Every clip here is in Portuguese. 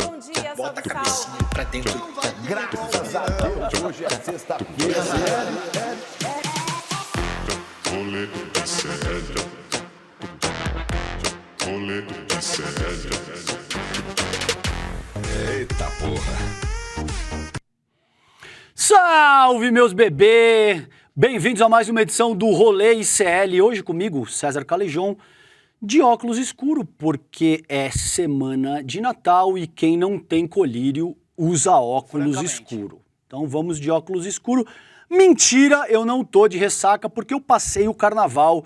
bom dia, Bota a salve, cabecinha salve. pra dentro. Graças a Deus, hoje é sexta-feira. Rolê de sério. Rolê de sério. Eita porra. Salve, meus bebês! Bem-vindos a mais uma edição do Rolê ICL. Hoje comigo, César Calejon, de óculos escuro, porque é semana de Natal e quem não tem colírio usa óculos escuro. Então vamos de óculos escuro. Mentira, eu não tô de ressaca porque eu passei o carnaval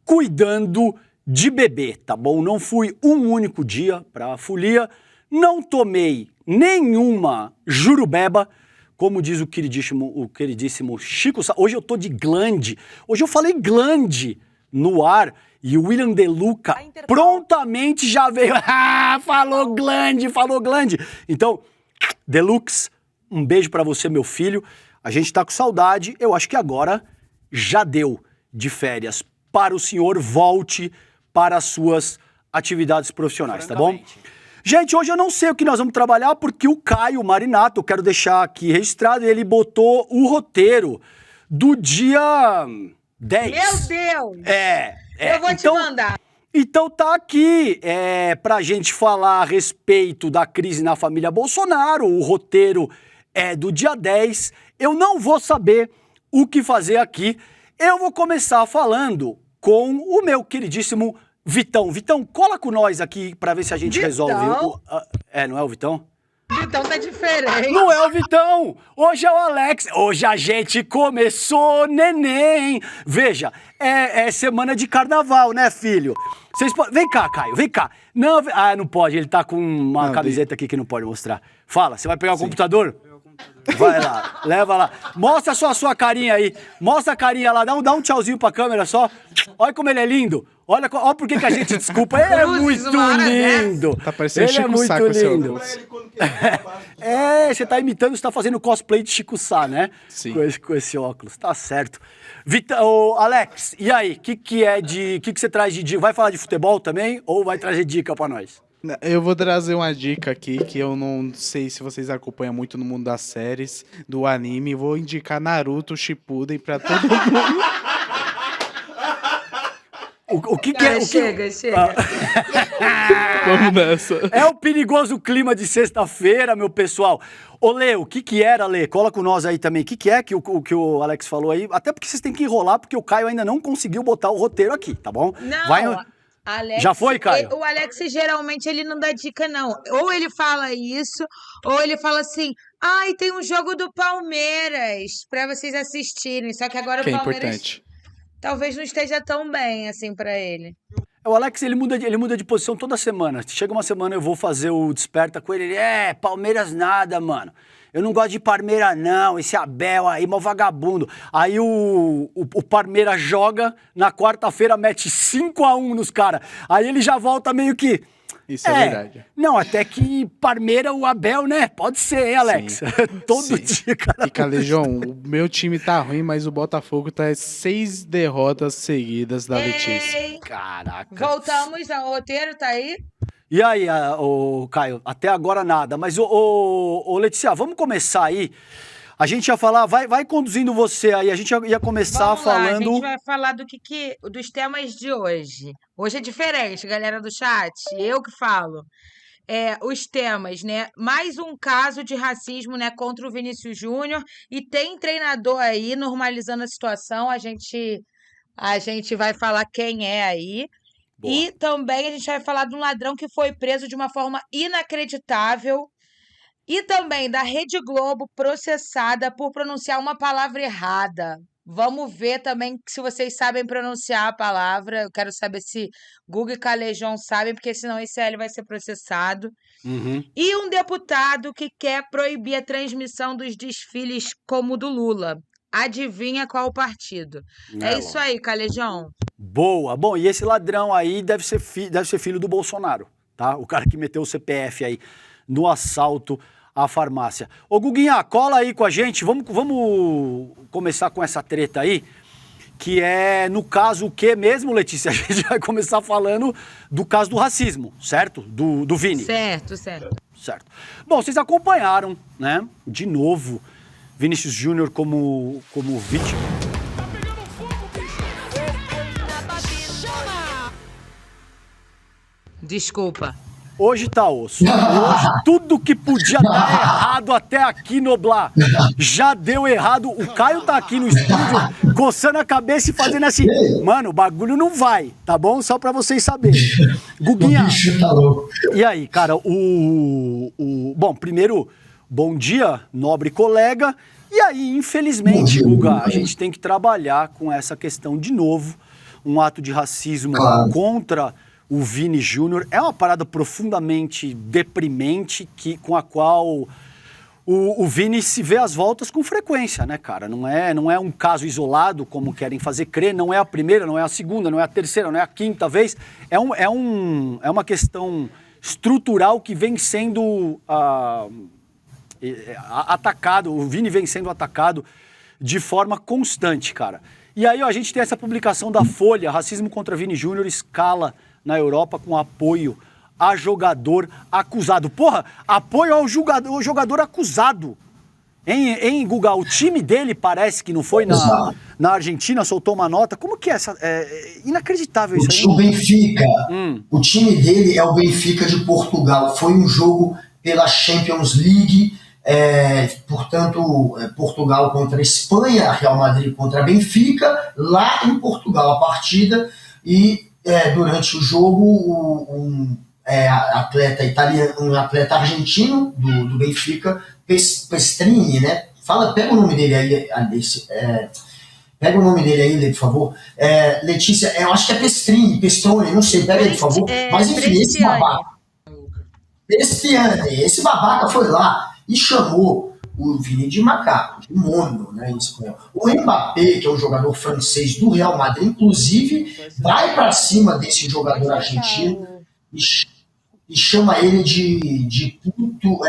cuidando de bebê, tá bom? Não fui um único dia pra folia, não tomei nenhuma jurubeba, como diz o queridíssimo Chico Sá. Hoje eu tô de glande. Hoje eu falei glande no ar e o William De Luca prontamente já veio. Ah, falou glande, falou glande. Então, Deluxe, um beijo pra você, meu filho. A gente tá com saudade. Eu acho que agora já deu de férias para o senhor. Volte para as suas atividades profissionais, tá bom? Gente, hoje eu não sei o que nós vamos trabalhar porque o Caio Marinato, eu quero deixar aqui registrado, ele botou o roteiro do dia 10. Meu Deus! Eu vou te mandar. Então tá aqui pra gente falar a respeito da crise na família Bolsonaro, o roteiro é do dia 10. Eu não vou saber o que fazer aqui. Eu vou começar falando com o meu queridíssimo Vitão. Vitão, cola com nós aqui pra ver se a gente resolve. Não é o Vitão? Vitão tá diferente. Não é o Vitão! Hoje é o Alex. Hoje a gente começou, neném. Veja, é semana de carnaval, né, filho? Vem cá, Caio, vem cá. Não, não pode, ele tá com uma camiseta aqui que não pode mostrar. Fala, você vai pegar o computador? Vai lá, leva lá. Mostra só a sua carinha aí. Mostra a carinha lá, dá um tchauzinho pra câmera só. Olha como ele é lindo. Olha por que a gente desculpa. Ele é muito lindo. Tá parecendo ele Chico é muito Sá com esse lindo. óculos. Você tá imitando, você tá fazendo cosplay de Chico Sá, né? Sim. Com esse óculos, tá certo. Alex, e aí, o que você traz de dica? Vai falar de futebol também ou vai trazer dica pra nós? Eu vou trazer uma dica aqui que eu não sei se vocês acompanham muito no mundo das séries, do anime. Vou indicar Naruto Shippuden pra todo mundo. O que Cara, é? chega. Vamos nessa. É o perigoso clima de sexta-feira, meu pessoal. Ô, Lê, o que era, Lê? Cola com nós aí também. O que é que o Alex falou aí? Até porque vocês têm que enrolar, porque o Caio ainda não conseguiu botar o roteiro aqui, tá bom? Não, Alex, Já foi, Caio? O Alex, geralmente, ele não dá dica, não. Ou ele fala isso, ou ele fala assim, ai, tem um jogo do Palmeiras pra vocês assistirem. Só que agora Que é o Palmeiras importante. talvez não esteja tão bem, assim, pra ele. O Alex, ele muda de posição toda semana. Chega uma semana, eu vou fazer o desperta com ele. Palmeiras nada, mano. Eu não gosto de Parmeira, não. Esse Abel aí, mó vagabundo. Aí o Parmeira joga, na quarta-feira mete 5-1 nos caras. Aí ele já volta meio que... Isso é verdade. Não, até que Parmeira, o Abel, né? Pode ser, hein, Alex? Todo dia, cara. E Calejão, o meu time tá ruim, mas o Botafogo tá 6 derrotas seguidas da Letícia. Ei, Caraca. voltamos ao roteiro, tá aí? E aí, Caio, até agora nada. Mas, Letícia, vamos começar aí. A gente ia falar, vai conduzindo você aí. A gente ia começar Vamos lá, falando... a gente vai falar dos temas de hoje. Hoje é diferente, galera do chat. Eu que falo. Os temas, né? Mais um caso de racismo, né, contra o Vinícius Júnior. E tem treinador aí normalizando a situação. A gente vai falar quem é aí. Boa. E também a gente vai falar de um ladrão que foi preso de uma forma inacreditável. E também da Rede Globo processada por pronunciar uma palavra errada. Vamos ver também se vocês sabem pronunciar a palavra. Eu quero saber se Guga e Calejão sabem, porque senão esse ICL vai ser processado. Uhum. E um deputado que quer proibir a transmissão dos desfiles como o do Lula. Adivinha qual partido? É isso aí, Calejão. Boa. Bom, e esse ladrão aí deve ser filho do Bolsonaro, tá? O cara que meteu o CPF aí no assalto à farmácia. Ô, Guguinha, cola aí com a gente. Vamos começar com essa treta aí, que é, no caso, o que mesmo, Letícia? A gente vai começar falando do caso do racismo, certo? Do Vini. Certo. Certo. Bom, vocês acompanharam, né? De novo, Vinícius Júnior como vítima. Desculpa. Hoje tá osso. Hoje, tudo que podia dar errado até aqui, Noblar, já deu errado. O Caio tá aqui no estúdio, coçando a cabeça e fazendo assim. Mano, o bagulho não vai, tá bom? Só pra vocês saberem. Guguinha, O bicho tá louco. e aí, cara, Bom, primeiro, bom dia, nobre colega. E aí, infelizmente, Guga, a gente tem que trabalhar com essa questão de novo. Um ato de racismo contra o Vini Júnior. É uma parada profundamente deprimente com a qual o Vini se vê às voltas com frequência, né, cara? Não é um caso isolado, como querem fazer crer. Não é a primeira, não é a segunda, não é a terceira, não é a quinta vez. É uma questão estrutural que vem sendo atacado. O Vini vem sendo atacado de forma constante, cara. E aí, ó, a gente tem essa publicação da Folha, Racismo contra Vini Júnior, escala na Europa com apoio a jogador acusado. Porra, apoio ao jogador acusado. Hein, Guga? O time dele parece que não foi na Argentina, soltou uma nota. Como que é essa? É inacreditável isso aí. O Benfica, o time dele é o Benfica de Portugal. Foi um jogo pela Champions League, portanto, Portugal contra a Espanha, Real Madrid contra a Benfica, lá em Portugal a partida, e durante o jogo um atleta italiano, um atleta argentino do Benfica, Pestrini, né? Pega o nome dele aí, Alice. Pega o nome dele aí, por favor. Letícia, eu acho que é Pestrone, não sei, pega aí, por favor. Mas enfim, esse babaca. Esse babaca foi lá e chamou o Vini de macaco, de mono, né, em espanhol. O Mbappé, que é um jogador francês do Real Madrid, inclusive, vai para cima desse jogador argentino e chama ele de puto,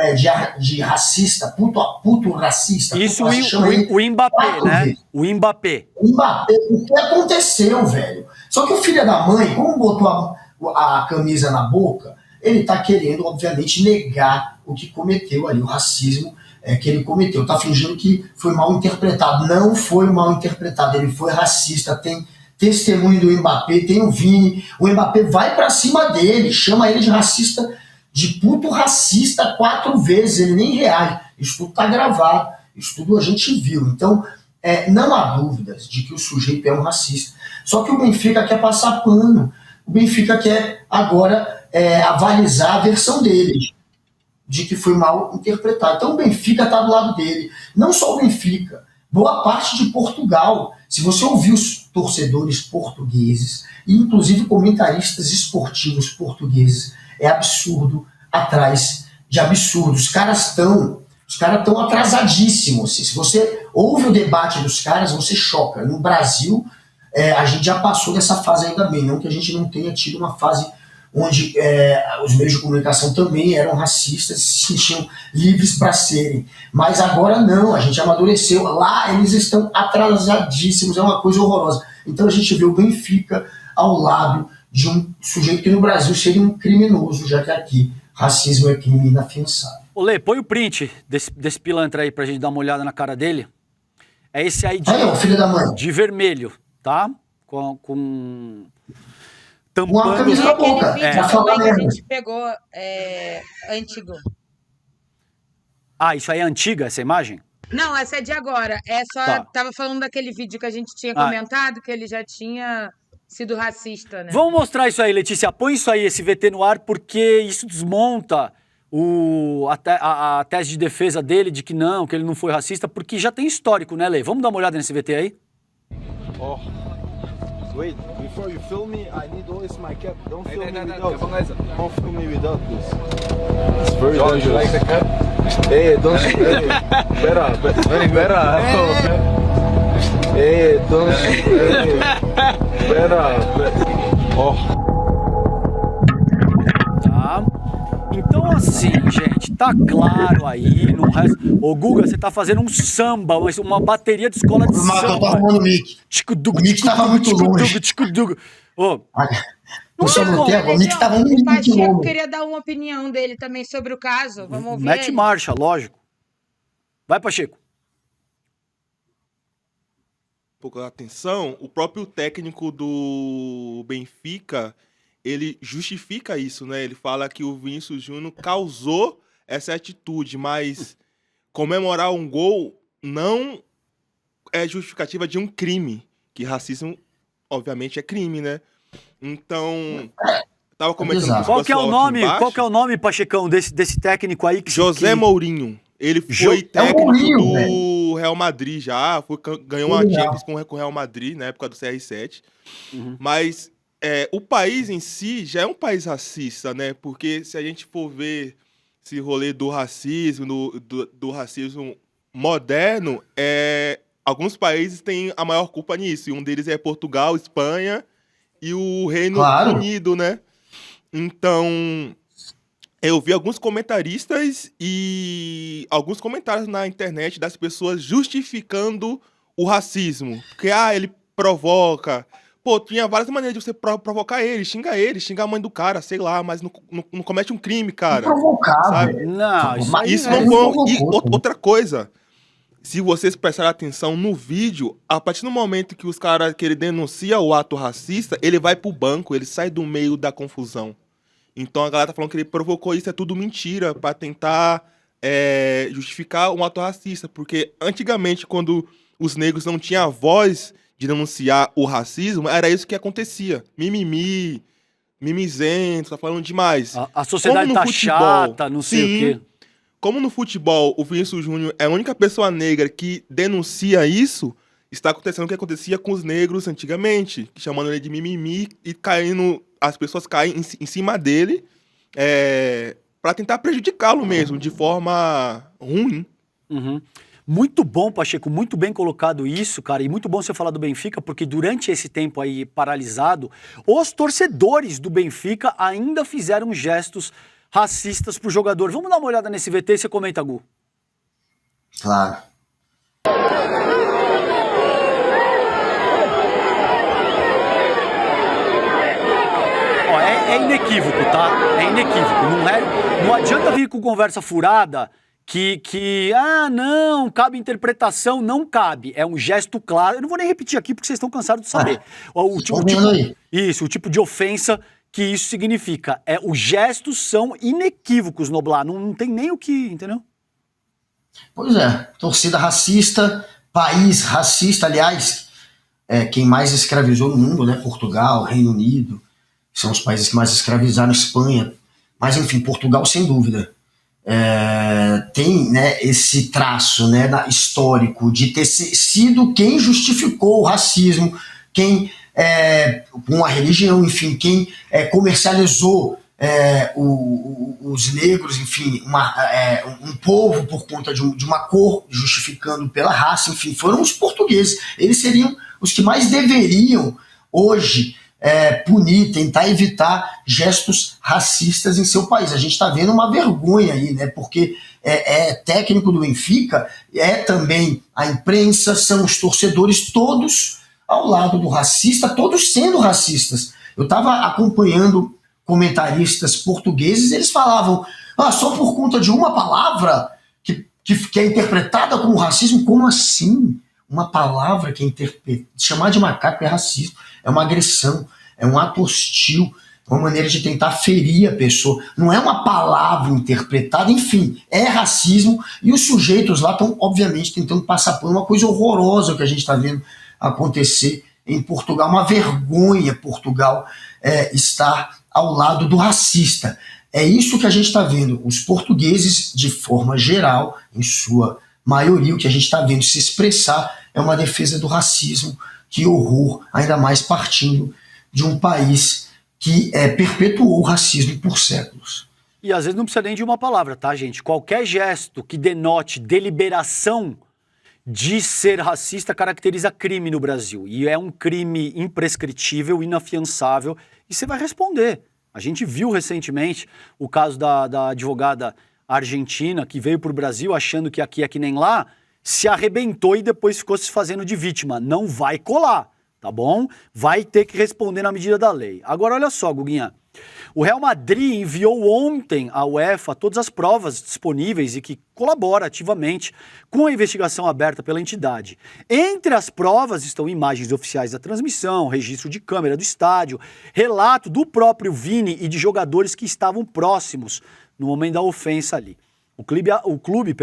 de racista, puto racista. Isso, o Mbappé, né? O Mbappé. O que aconteceu, velho? Só que o filho da mãe, como botou a camisa na boca, ele tá querendo, obviamente, negar o que cometeu ali, o racismo que ele cometeu. Tá fingindo que foi mal interpretado. Não foi mal interpretado, ele foi racista. Tem testemunho do Mbappé, tem o Vini. O Mbappé vai pra cima dele, chama ele de racista, de puto racista 4 vezes, ele nem reage. Isso tudo tá gravado, isso tudo a gente viu. Então, não há dúvidas de que o sujeito é um racista. Só que o Benfica quer passar pano. O Benfica quer agora avalizar a versão dele, de que foi mal interpretado. Então o Benfica está do lado dele. Não só o Benfica, boa parte de Portugal. Se você ouvir os torcedores portugueses, e inclusive comentaristas esportivos portugueses, é absurdo atrás de absurdo. Os caras estão atrasadíssimos. Se você ouve o debate dos caras, você choca. No Brasil, a gente já passou dessa fase ainda bem. Não que a gente não tenha tido uma fase onde os meios de comunicação também eram racistas e se sentiam livres para serem. Mas agora não, a gente amadureceu. Lá eles estão atrasadíssimos, é uma coisa horrorosa. Então a gente vê o Benfica ao lado de um sujeito que no Brasil seria um criminoso, já que aqui racismo é crime inafiançável. Ô Lê, põe o print desse pilantra aí pra gente dar uma olhada na cara dele. É esse aí filho da mãe. De vermelho, tá? Com tampando... Uma camisa na boca. Aquele vídeo também que a gente pegou antigo. Ah, isso aí é antiga, essa imagem? Não, essa é de agora. Tava falando daquele vídeo que a gente tinha comentado, que ele já tinha sido racista, né? Vamos mostrar isso aí, Letícia. Põe isso aí, esse VT no ar, porque isso desmonta a tese de defesa dele, de que ele não foi racista, porque já tem histórico, né, Lê? Vamos dar uma olhada nesse VT aí? Oh. Wait, before you film me, I need always my cap. Don't film me without. Don't film me without this. It's very dangerous. You like the cap? Hey, don't. Hey, better. Hey, don't. Hey, better. Oh. Tá. Então assim, gente, tá claro aí no resto. Ô Guga, você tá fazendo um samba, uma bateria de escola de samba. Eu tô arrumando o mic. O mic tava muito longe. Eu só tem notei como. agora que tava um O Pacheco quilômetro. queria dar uma opinião dele também sobre o caso. Vamos ouvir Mete ele? marcha, lógico. Vai, Pacheco. Um pouco de atenção, o próprio técnico do Benfica, ele justifica isso, né? Ele fala que o Vinícius Júnior causou essa atitude, mas comemorar um gol não é justificativa de um crime, que racismo, obviamente, é crime, né? Então, tava comentando bizarro. com o Qual que é o pessoal aqui nome, embaixo, qual que é o nome, Pachecão, desse técnico aí que José Mourinho. Ele foi É o técnico Mourinho, do Real Madrid já, ganhou uma Legal. Champions com o Real Madrid na época do CR7. Mas o país em si já é um país racista, né? Porque se a gente for ver esse rolê do racismo, do racismo moderno, alguns países têm a maior culpa nisso. E um deles é Portugal, Espanha e o Reino Claro. Unido, né? Então, eu vi alguns comentaristas e alguns comentários na internet das pessoas justificando o racismo. Porque, ele provoca. Pô, tinha várias maneiras de você provocar ele, xinga a mãe do cara, sei lá, mas não comete um crime, cara. Provocar, sabe? velho. Não, isso aí Isso é... não foi. E provocou, outra coisa, se vocês prestarem atenção no vídeo, a partir do momento que os caras que ele denuncia o ato racista, ele vai pro banco, ele sai do meio da confusão. Então a galera tá falando que ele provocou isso, é tudo mentira, pra tentar justificar um ato racista. Porque antigamente, quando os negros não tinham a voz de denunciar o racismo, era isso que acontecia. Mimimi, mimizento, tá falando demais. A sociedade tá chata, não sei o quê. Como no futebol o Vinícius Júnior é a única pessoa negra que denuncia isso, está acontecendo o que acontecia com os negros antigamente, chamando ele de mimimi e as pessoas caem em cima dele para tentar prejudicá-lo mesmo, de forma ruim. Uhum. Muito bom, Pacheco, muito bem colocado isso, cara, e muito bom você falar do Benfica, porque durante esse tempo aí paralisado, os torcedores do Benfica ainda fizeram gestos racistas pro jogador. Vamos dar uma olhada nesse VT e você comenta, Gu. Claro. Ó, é inequívoco, tá? É inequívoco. Não adianta vir com conversa furada que não, cabe interpretação. Não cabe. É um gesto claro. Eu não vou nem repetir aqui porque vocês estão cansados de saber. O tipo de ofensa que isso significa. Os gestos são inequívocos, Noblar. Não tem nem o que, entendeu? Pois é. Torcida racista, país racista, aliás, quem mais escravizou no mundo, né? Portugal, Reino Unido, são os países que mais escravizaram, Espanha. Mas, enfim, Portugal, sem dúvida. Tem, né, esse traço, né, histórico de ter sido quem justificou o racismo, quem, com a religião, enfim, quem comercializou os negros, enfim, um povo por conta de uma cor, justificando pela raça, enfim, foram os portugueses. Eles seriam os que mais deveriam hoje punir, tentar evitar gestos racistas em seu país. A gente está vendo uma vergonha aí, né? Porque técnico do Benfica, também a imprensa, são os torcedores todos ao lado do racista, todos sendo racistas. Eu estava acompanhando comentaristas portugueses, eles falavam, só por conta de uma palavra que é interpretada como racismo, como assim? Uma palavra que chamar de macaco é racismo, é uma agressão, é um ato hostil, é uma maneira de tentar ferir a pessoa, não é uma palavra interpretada, enfim, é racismo, e os sujeitos lá estão, obviamente, tentando passar por uma coisa horrorosa que a gente está vendo acontecer em Portugal, uma vergonha Portugal estar ao lado do racista. É isso que a gente está vendo, os portugueses, de forma geral, em sua maioria, o que a gente está vendo se expressar é uma defesa do racismo. Que horror, ainda mais partindo de um país que perpetuou o racismo por séculos. E às vezes não precisa nem de uma palavra, tá, gente? Qualquer gesto que denote deliberação de ser racista caracteriza crime no Brasil. E é um crime imprescritível, inafiançável, e você vai responder. A gente viu recentemente o caso da advogada argentina que veio para o Brasil achando que aqui é que nem lá, se arrebentou e depois ficou se fazendo de vítima. Não vai colar, tá bom? Vai ter que responder na medida da lei. Agora, olha só, Guguinha. O Real Madrid enviou ontem à UEFA todas as provas disponíveis e que colabora ativamente com a investigação aberta pela entidade. Entre as provas estão imagens oficiais da transmissão, registro de câmera do estádio, relato do próprio Vini e de jogadores que estavam próximos no momento da ofensa ali. O clube,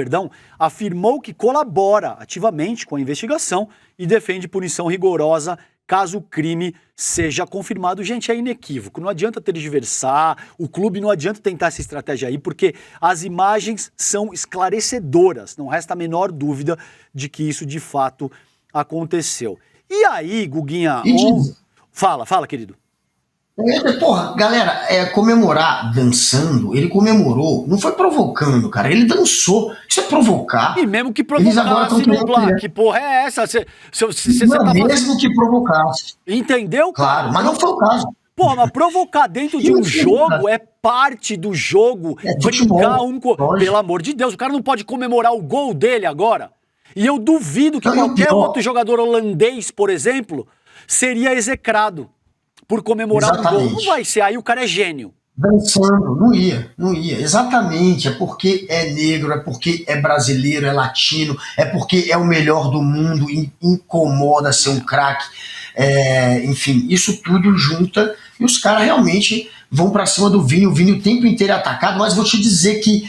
afirmou que colabora ativamente com a investigação e defende punição rigorosa caso o crime seja confirmado. Gente, é inequívoco, não adianta tergiversar, o clube não adianta tentar essa estratégia aí, porque as imagens são esclarecedoras, não resta a menor dúvida de que isso de fato aconteceu. E aí, Guguinha... Fala, querido. Porra, galera, comemorar dançando, ele comemorou, não foi provocando, cara, ele dançou. Isso é provocar. E mesmo que provocasse, Nublar, que porra é essa? Mesmo que provocasse. Entendeu? Claro, mas não foi o caso. Porra, mas provocar dentro de um jogo é parte do jogo. Brincar pelo amor de Deus, o cara não pode comemorar o gol dele agora. E eu duvido que qualquer outro jogador holandês, por exemplo, seria execrado por comemorar um gol. Não vai ser, aí o cara é gênio. Dançando, não ia. Exatamente, é porque é negro, é porque é brasileiro, é latino, é porque é o melhor do mundo, incomoda ser um craque. Enfim, isso tudo junta e os caras realmente vão pra cima do Vini. O Vini o tempo inteiro é atacado, mas vou te dizer que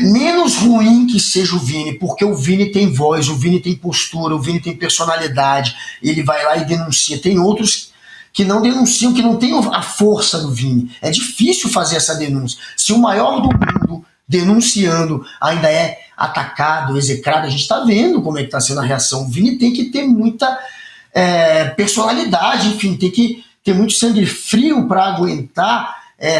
menos ruim que seja o Vini, porque o Vini tem voz, o Vini tem postura, o Vini tem personalidade, ele vai lá e denuncia. Tem outros que não denunciam, que não tem a força do Vini. É difícil fazer essa denúncia. Se o maior do mundo denunciando ainda é atacado, execrado, a gente está vendo como é que está sendo a reação. O Vini tem que ter muita personalidade, enfim, tem que ter muito sangue frio para aguentar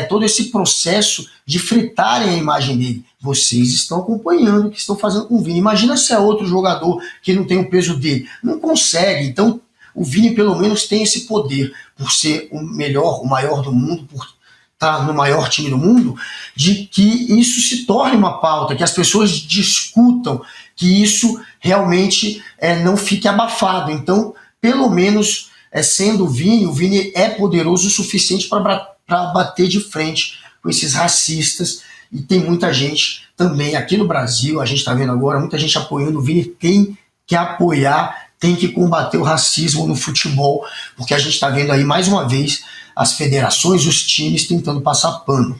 todo esse processo de fritarem a imagem dele. Vocês estão acompanhando o que estão fazendo com o Vini. Imagina se é outro jogador que não tem o peso dele. Não consegue. Então, o Vini pelo menos tem esse poder, por ser o melhor, o maior do mundo, por estar no maior time do mundo, de que isso se torne uma pauta, que as pessoas discutam, que isso realmente não fique abafado. Então, pelo menos, sendo o Vini é poderoso o suficiente para bater de frente com esses racistas, e tem muita gente também aqui no Brasil, a gente está vendo agora, muita gente apoiando o Vini. Tem que apoiar, tem que combater o racismo no futebol, porque a gente está vendo aí mais uma vez as federações, os times tentando passar pano.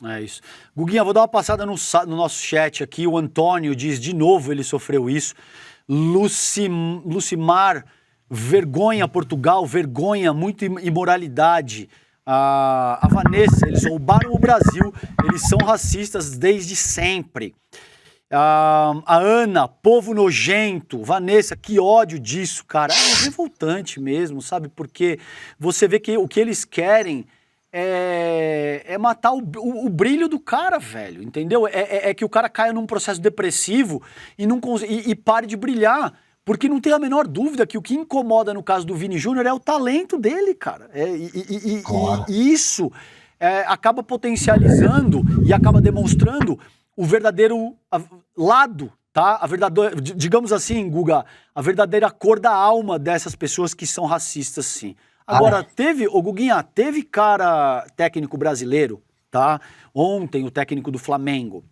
É isso. Guguinha, vou dar uma passada no nosso chat aqui. O Antônio diz, de novo ele sofreu isso. Lucimar, vergonha Portugal, vergonha, muita imoralidade. A Vanessa, eles roubaram o Brasil, eles são racistas desde sempre. A Ana, povo nojento. Vanessa, que ódio disso, cara. É revoltante mesmo, sabe? Porque você vê que o que eles querem é matar o brilho do cara, velho, entendeu? É que o cara caia num processo depressivo e pare de brilhar. Porque não tem a menor dúvida que o que incomoda no caso do Vini Júnior é o talento dele, cara. E isso acaba potencializando e acaba demonstrando o verdadeiro lado, tá? Digamos assim, Guga, a verdadeira cor da alma dessas pessoas que são racistas, sim. Agora, Guguinha, teve cara técnico brasileiro, tá? Ontem, o técnico do Flamengo,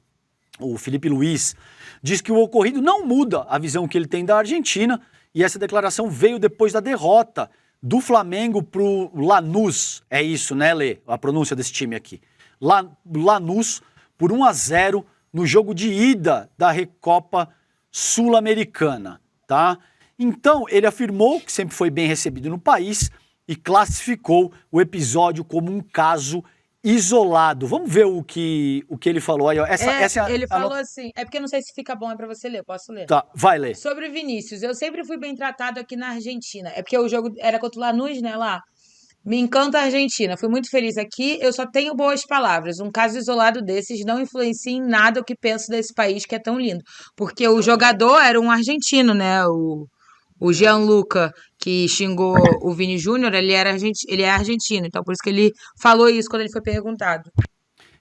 o Felipe Luiz, diz que o ocorrido não muda a visão que ele tem da Argentina, e essa declaração veio depois da derrota do Flamengo pro Lanús. É isso, né, Lê? A pronúncia desse time aqui. Lanús por 1-0 no jogo de ida da Recopa Sul-Americana, tá? Então, ele afirmou que sempre foi bem recebido no país e classificou o episódio como um caso isolado. Vamos ver o que ele falou aí. Ele falou assim, porque eu não sei se fica bom, pra você ler, eu posso ler? Tá, vai ler. Sobre o Vinícius, eu sempre fui bem tratado aqui na Argentina. É porque o jogo era contra o Lanús, né, lá. Me encanta a Argentina, fui muito feliz aqui, eu só tenho boas palavras. Um caso isolado desses não influencia em nada o que penso desse país que é tão lindo. Porque o jogador era um argentino, né, o Gianluca, que xingou o Vini Júnior, ele é argentino, então por isso que ele falou isso quando ele foi perguntado.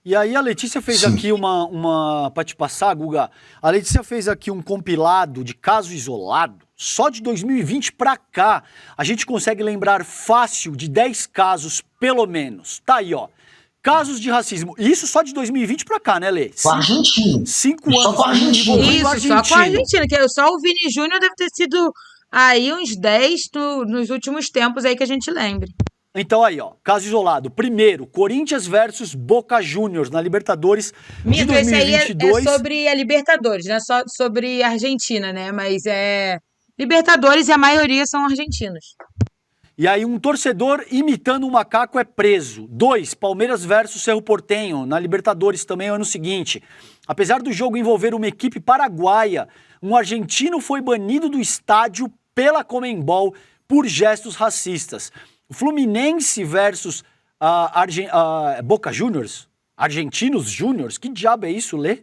E aí a Letícia fez aqui pra te passar, Guga, a Letícia fez aqui um compilado de casos isolados Só de 2020 pra cá, a gente consegue lembrar fácil de 10 casos, pelo menos. Tá aí, ó. Casos de racismo. Isso só de 2020 pra cá, né, Lê? Com a Argentina. 5 Só anos. com a Argentina. envolvendo Isso, o só com a argentino. Argentina, que só o Vini Júnior deve ter sido aí uns 10 nos últimos tempos aí que a gente lembre. Então aí, ó, caso isolado. Primeiro, Corinthians versus Boca Juniors na Libertadores de Mito, esse aí é 2022. sobre a Libertadores, não é só sobre a Argentina, né? Mas é Libertadores e a maioria são argentinos. E aí, um torcedor imitando um macaco é preso. 2, Palmeiras versus Cerro Porteño, na Libertadores também no ano seguinte. Apesar do jogo envolver uma equipe paraguaia, um argentino foi banido do estádio pela Conmebol por gestos racistas. Fluminense versus Boca Juniors? Argentinos Júniors? Que diabo é isso, Lê?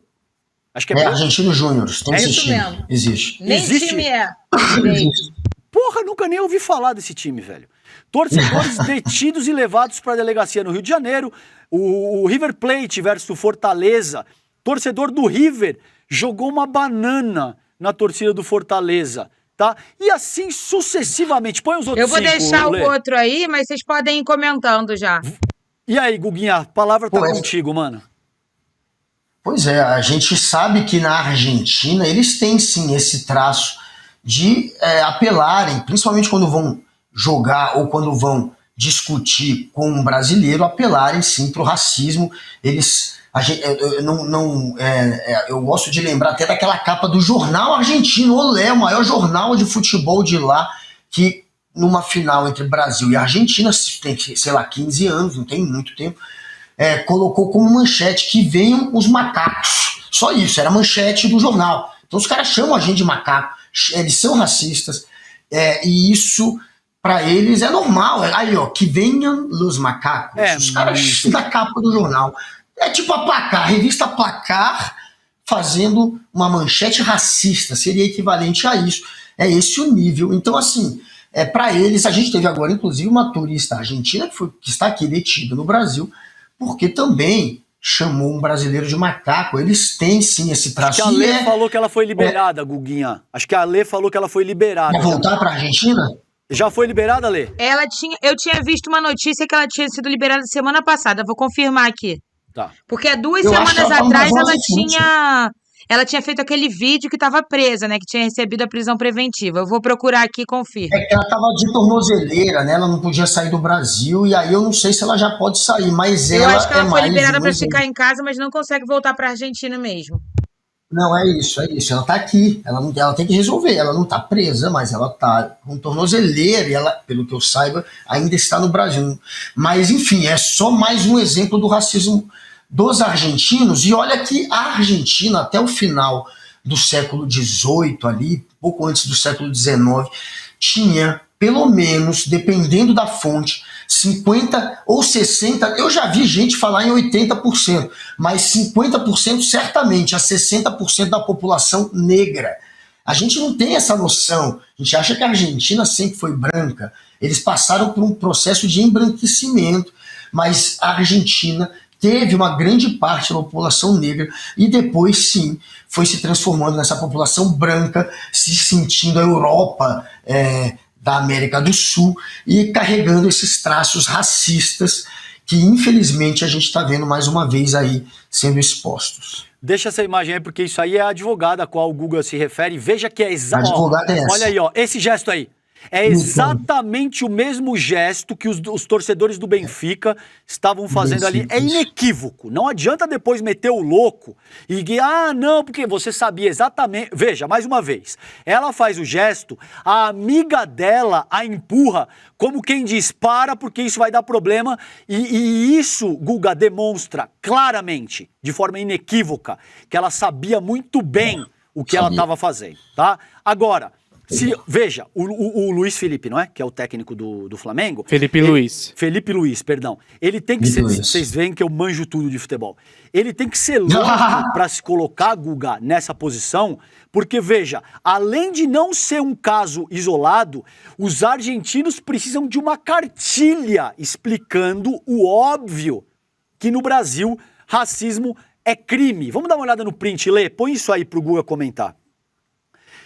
Acho que É Argentino Júnior. Tem É esse isso time. mesmo. Existe. Nem Existe? time é direito. Porra, nunca nem ouvi falar desse time, velho. Torcedores detidos e levados para a delegacia no Rio de Janeiro. O River Plate versus o Fortaleza. Torcedor do River jogou uma banana na torcida do Fortaleza, tá? E assim sucessivamente. Põe os outros Eu vou 5, deixar Lê. o outro aí, mas vocês podem ir comentando já. E aí, Guguinha, a palavra tá Pô, contigo, mano. Pois é, a gente sabe que na Argentina eles têm sim esse traço de apelarem, principalmente quando vão jogar ou quando vão discutir com um brasileiro, apelarem sim para o racismo. Eu gosto de lembrar até daquela capa do jornal argentino, Olé, o maior jornal de futebol de lá, que numa final entre Brasil e Argentina, tem, sei lá, 15 anos, não tem muito tempo, colocou como manchete que venham os macacos. Só isso, era a manchete do jornal. Então os caras chamam a gente de macaco, eles são racistas, e isso para eles é normal. Aí, ó, que venham os macacos. Os caras da capa do jornal. É tipo a Placar, a revista Placar fazendo uma manchete racista, seria equivalente a isso. É esse o nível. Então, assim, para eles, a gente teve agora, inclusive, uma turista argentina que está aqui detida no Brasil, porque também chamou um brasileiro de macaco. Eles têm, sim, esse traço. Acho que a Lê falou que ela foi liberada, Guguinha. Acho que a Lê falou que ela foi liberada. Vai voltar para a Argentina? Já foi liberada, Lê? Eu tinha visto uma notícia que ela tinha sido liberada semana passada. Vou confirmar aqui. Tá. Porque há 2 Eu acho que semanas ela tá atrás no Brasil, ela tinha feito aquele vídeo que estava presa, né? Que tinha recebido a prisão preventiva. Eu vou procurar aqui e confirmo. É que ela estava de tornozeleira, né? Ela não podia sair do Brasil, e aí eu não sei se ela já pode sair, mas Eu ela acho que ela foi mais liberada um para exemplo. ficar em casa, mas não consegue voltar para a Argentina mesmo. Não, é isso. Ela tá aqui. Ela tem que resolver. Ela não tá presa, mas ela tá com tornozeleira e ela, pelo que eu saiba, ainda está no Brasil. Mas, enfim, é só mais um exemplo do racismo dos argentinos. E olha que a Argentina, até o final do século XVIII, ali, pouco antes do século XIX, tinha, pelo menos, dependendo da fonte, 50 ou 60%, eu já vi gente falar em 80%, mas 50% certamente, a 60% da população negra. A gente não tem essa noção, a gente acha que a Argentina sempre foi branca, eles passaram por um processo de embranquecimento, mas a Argentina teve uma grande parte da população negra e depois, sim, foi se transformando nessa população branca, se sentindo a Europa da América do Sul e carregando esses traços racistas que, infelizmente, a gente está vendo mais uma vez aí sendo expostos. Deixa essa imagem aí, porque isso aí é a advogada a qual o Guga se refere. Veja que é A exato. advogada é essa. Olha aí, ó, esse gesto aí. É exatamente o mesmo gesto que os torcedores do Benfica estavam fazendo ali. É inequívoco. Não adianta depois meter o louco e não, porque você sabia exatamente. Veja, mais uma vez. Ela faz o gesto, a amiga dela a empurra, como quem diz, para, porque isso vai dar problema. E isso, Guga, demonstra claramente, de forma inequívoca, que ela sabia muito bem o que ela estava fazendo, tá? Agora, veja, o Luiz Felipe, não é? Que é o técnico do Flamengo. Felipe Luiz. Felipe Luiz, perdão. Ele tem que ser. Vocês veem que eu manjo tudo de futebol. Ele tem que ser louco para se colocar, Guga, nessa posição, porque, veja, além de não ser um caso isolado, os argentinos precisam de uma cartilha explicando o óbvio que no Brasil racismo é crime. Vamos dar uma olhada no print, Lê? Põe isso aí pro Guga comentar.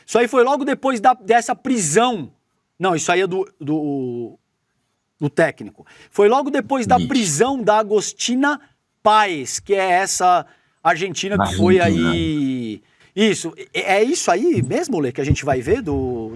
Isso aí foi logo depois dessa prisão. Não, isso aí é do técnico. Foi logo depois da prisão da Agostina Páez, que é essa argentina que foi aí... Isso. É isso aí mesmo, Lê, que a gente vai ver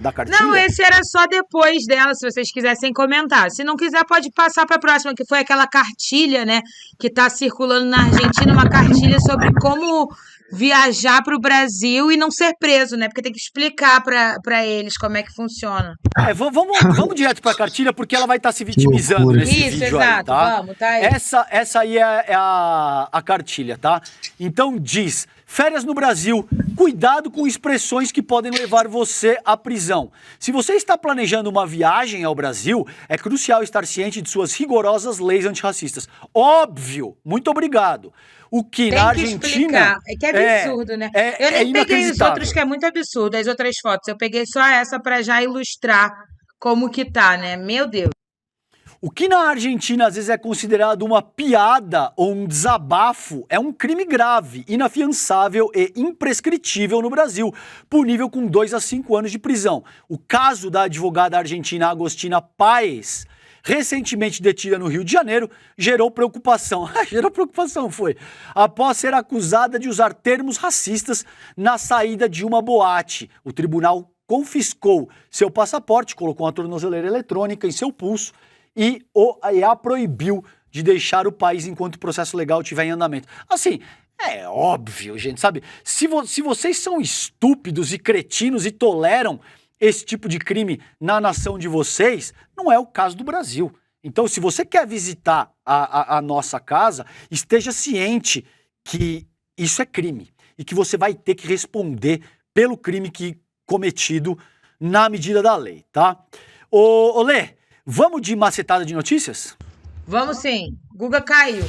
da cartilha? Não, esse era só depois dela, se vocês quisessem comentar. Se não quiser, pode passar para a próxima, que foi aquela cartilha, né, que está circulando na Argentina, uma cartilha sobre como viajar para o Brasil e não ser preso, né? Porque tem que explicar para eles como é que funciona. Vamos direto para a cartilha, porque ela vai estar se vitimizando nesse Isso, vídeo exato, aí, tá? vamos, tá aí. Essa aí é a cartilha, tá? Então diz... Férias no Brasil, cuidado com expressões que podem levar você à prisão. Se você está planejando uma viagem ao Brasil, é crucial estar ciente de suas rigorosas leis antirracistas. Óbvio, muito obrigado. O que na Argentina... Tem que explicar, é que é absurdo, né? Eu nem peguei os outros, que é muito absurdo, as outras fotos. Eu peguei só essa para já ilustrar como que tá, né? Meu Deus. O que na Argentina às vezes é considerado uma piada ou um desabafo é um crime grave, inafiançável e imprescritível no Brasil, punível com 2 a 5 anos de prisão. O caso da advogada argentina Agostina Páez, recentemente detida no Rio de Janeiro, gerou preocupação. Gerou preocupação, foi. Após ser acusada de usar termos racistas na saída de uma boate. O tribunal confiscou seu passaporte, colocou uma tornozeleira eletrônica em seu pulso e a proibiu de deixar o país enquanto o processo legal estiver em andamento. Assim, é óbvio, gente, sabe? Se vocês são estúpidos e cretinos e toleram esse tipo de crime na nação de vocês, não é o caso do Brasil. Então, se você quer visitar a nossa casa, esteja ciente que isso é crime e que você vai ter que responder pelo crime cometido na medida da lei, tá? Ô Lê, vamos de macetada de notícias? Vamos sim. Guga caiu.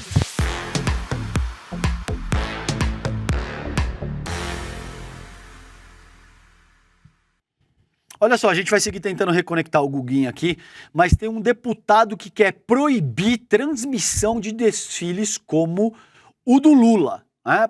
Olha só, a gente vai seguir tentando reconectar o Guguinha aqui, mas tem um deputado que quer proibir transmissão de desfiles como o do Lula, né?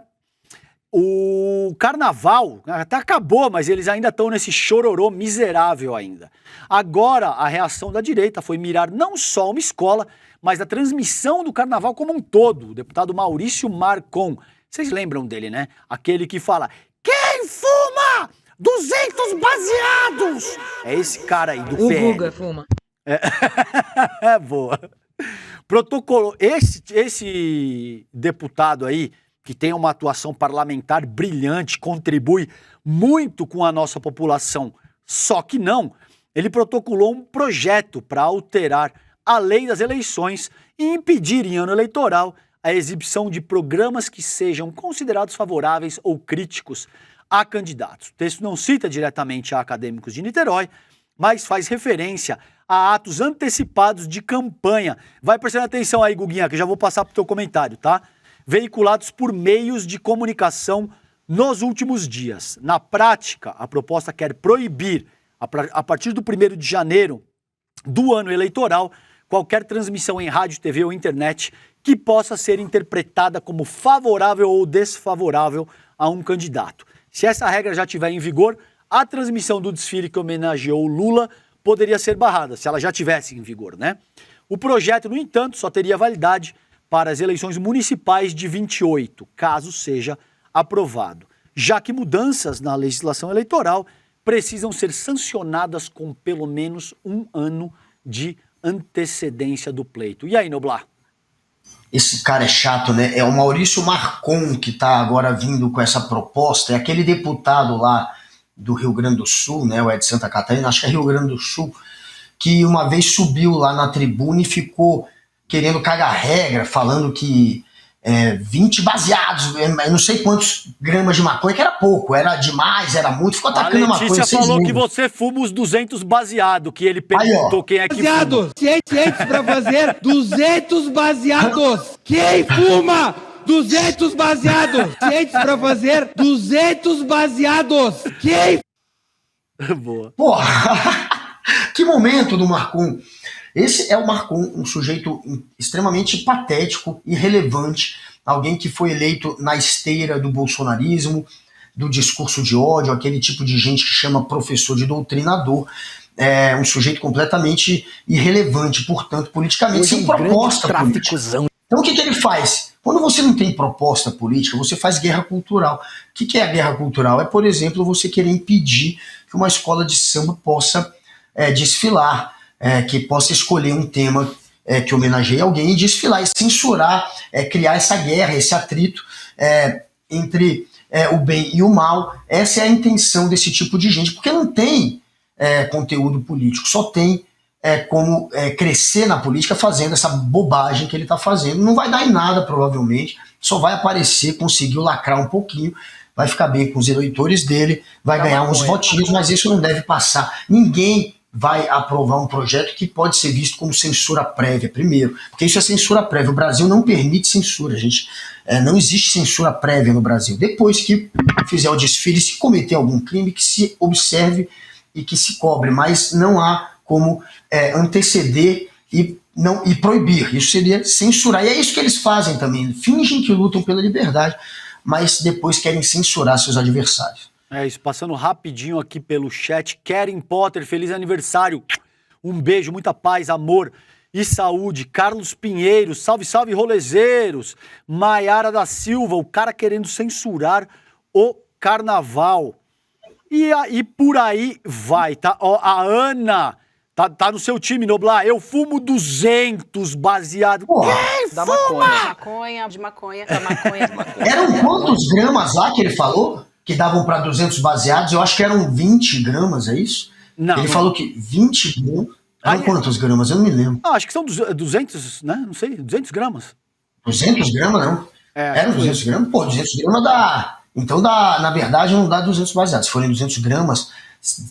O carnaval até acabou, mas eles ainda estão nesse chororô miserável ainda. Agora, a reação da direita foi mirar não só uma escola, mas a transmissão do carnaval como um todo. O deputado Maurício Marcon, vocês lembram dele, né? Aquele que fala, quem fuma 200 baseados? É esse cara aí do PL. O Guga fuma. É boa. Protocolo, esse deputado aí, que tem uma atuação parlamentar brilhante, contribui muito com a nossa população, só que não, ele protocolou um projeto para alterar a lei das eleições e impedir em ano eleitoral a exibição de programas que sejam considerados favoráveis ou críticos a candidatos. O texto não cita diretamente a acadêmicos de Niterói, mas faz referência a atos antecipados de campanha. Vai prestando atenção aí, Guguinha, que eu já vou passar para o teu comentário, tá? Veiculados por meios de comunicação nos últimos dias. Na prática, a proposta quer proibir, a partir do 1º de janeiro do ano eleitoral, qualquer transmissão em rádio, TV ou internet que possa ser interpretada como favorável ou desfavorável a um candidato. Se essa regra já estiver em vigor, a transmissão do desfile que homenageou o Lula poderia ser barrada, se ela já estivesse em vigor, né? O projeto, no entanto, só teria validade para as eleições municipais de 28, caso seja aprovado, já que mudanças na legislação eleitoral precisam ser sancionadas com pelo menos 1 ano de antecedência do pleito. E aí, Noblar? Esse cara é chato, né? É o Maurício Marcon que está agora vindo com essa proposta. É aquele deputado lá do Rio Grande do Sul, né? Ou é de Santa Catarina, acho que é Rio Grande do Sul, que uma vez subiu lá na tribuna e ficou querendo cagar regra, falando que 20 baseados, não sei quantos gramas de maconha, que era pouco, era demais, era muito, ficou atacando a maconha. A Letícia falou que você fuma os 200 baseados, que ele perguntou aí, quem é que fuma. Cientes pra fazer 200 baseados. Quem fuma 200 baseados? Cientes pra fazer 200 baseados. Quem? Boa. Porra, que momento do Marcon. Esse é o Marcon, um sujeito extremamente patético, irrelevante, alguém que foi eleito na esteira do bolsonarismo, do discurso de ódio, aquele tipo de gente que chama professor de doutrinador, um sujeito completamente irrelevante, portanto, politicamente, sem proposta política. Então o que ele faz? Quando você não tem proposta política, você faz guerra cultural. O que é a guerra cultural? É, por exemplo, você querer impedir que uma escola de samba possa desfilar, que possa escolher um tema que homenageie alguém e desfilar, e censurar, criar essa guerra, esse atrito entre o bem e o mal. Essa é a intenção desse tipo de gente, porque não tem conteúdo político, só tem como crescer na política fazendo essa bobagem que ele está fazendo. Não vai dar em nada, provavelmente, só vai aparecer, conseguiu lacrar um pouquinho, vai ficar bem com os eleitores dele, vai ganhar uns votinhos, mas isso não deve passar. Ninguém vai aprovar um projeto que pode ser visto como censura prévia, primeiro, porque isso é censura prévia. O Brasil não permite censura, gente. Não existe censura prévia no Brasil. Depois que fizer o desfile, se cometer algum crime, que se observe e que se cobre, mas não há como anteceder e proibir. Isso seria censurar. E é isso que eles fazem também. Fingem que lutam pela liberdade, mas depois querem censurar seus adversários. É isso, passando rapidinho aqui pelo chat. Karen Potter, feliz aniversário. Um beijo, muita paz, amor e saúde. Carlos Pinheiro, salve, salve, rolezeiros. Maiara da Silva, o cara querendo censurar o carnaval. E por aí vai, tá? Ó, a Ana tá no seu time, Noblar. Eu fumo 200 baseado. Quem da fuma? maconha. Eram quantos gramas lá que ele falou? Que davam para 200 baseados? Eu acho que eram 20 gramas, é isso? Não. Ele falou que 20 gramas... Eram quantos gramas? Eu não me lembro. Acho que são 200, né? Não sei, 200 gramas. 200 gramas, não? Eram 200 gramas? Pô, 200 gramas dá... Então, na verdade, não dá 200 baseados. Se forem 200 gramas,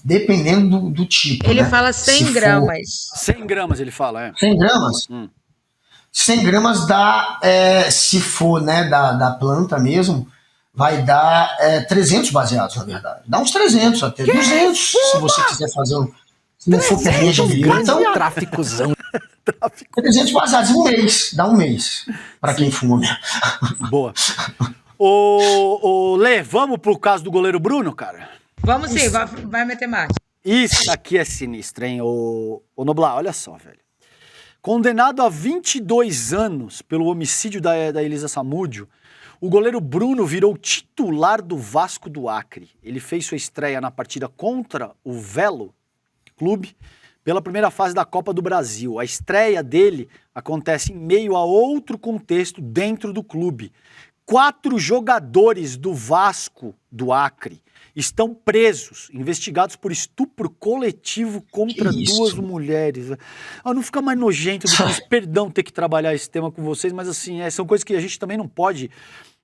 dependendo do tipo, Ele né? fala 100 gramas. 100 gramas, ele fala, 100 gramas? 100 gramas dá, se for, né, da planta mesmo, vai dar 300 baseados, na verdade. Dá uns 300 até, 200, se você quiser fazer um... Se não for perder de vida, então... Tráficozão. 300 baseados, dá um mês, pra quem fuma mesmo. Boa. Lê, vamos pro caso do goleiro Bruno, cara? Vamos sim, vai meter marcha. Isso aqui é sinistro, hein? Ô Noblar, olha só, velho. Condenado a 22 anos pelo homicídio da Elisa Samúdio, o goleiro Bruno virou titular do Vasco do Acre. Ele fez sua estreia na partida contra o Velo Clube pela primeira fase da Copa do Brasil. A estreia dele acontece em meio a outro contexto dentro do clube. 4 jogadores do Vasco do Acre estão presos, investigados por estupro coletivo contra 2 mulheres. Não fica mais nojento do que isso. Perdão ter que trabalhar esse tema com vocês, mas assim, são coisas que a gente também não pode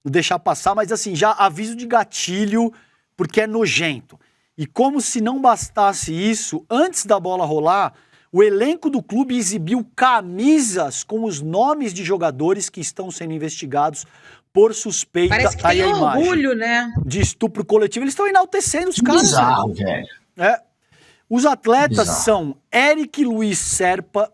deixar passar, mas assim, já aviso de gatilho, porque é nojento. E como se não bastasse isso, antes da bola rolar, o elenco do clube exibiu camisas com os nomes de jogadores que estão sendo investigados por suspeita. Parece que tem orgulho, né? De estupro coletivo. Eles estão enaltecendo os caras. Bizarro, velho. Os atletas são Eric Luiz Serpa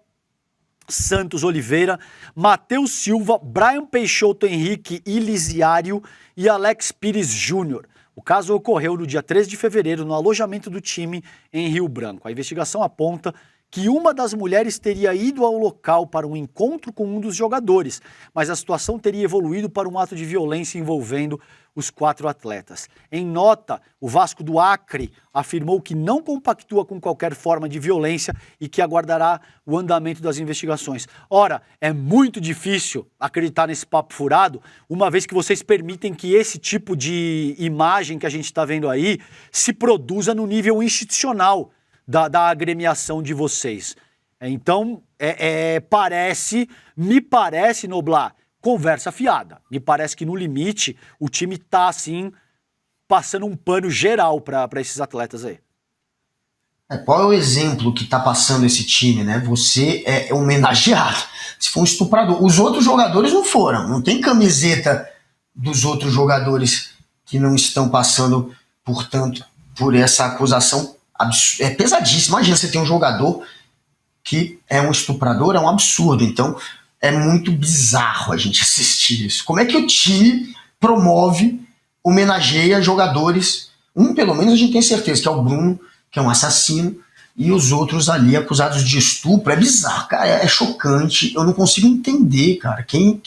Santos Oliveira, Matheus Silva, Brian Peixoto Henrique Ilisiário e Alex Pires Júnior. O caso ocorreu no dia 13 de fevereiro no alojamento do time em Rio Branco. A investigação aponta que uma das mulheres teria ido ao local para um encontro com um dos jogadores, mas a situação teria evoluído para um ato de violência envolvendo os 4 atletas. Em nota, o Vasco do Acre afirmou que não compactua com qualquer forma de violência e que aguardará o andamento das investigações. Ora, é muito difícil acreditar nesse papo furado, uma vez que vocês permitem que esse tipo de imagem que a gente está vendo aí se produza no nível institucional da agremiação de vocês. Então, me parece, Noblar, conversa fiada. Me parece que, no limite, o time tá, assim, passando um pano geral para esses atletas aí. Qual é o exemplo que tá passando esse time, né? Você é homenageado. Se for um estuprador. Os outros jogadores não foram. Não tem camiseta dos outros jogadores que não estão passando, portanto, por essa acusação. É pesadíssimo. Imagina, você tem um jogador que é um estuprador, é um absurdo. Então, é muito bizarro a gente assistir isso. Como é que o time promove homenageia jogadores, pelo menos a gente tem certeza, que é o Bruno, que é um assassino, e os outros ali acusados de estupro. É bizarro, cara, é chocante. Eu não consigo entender, cara, quem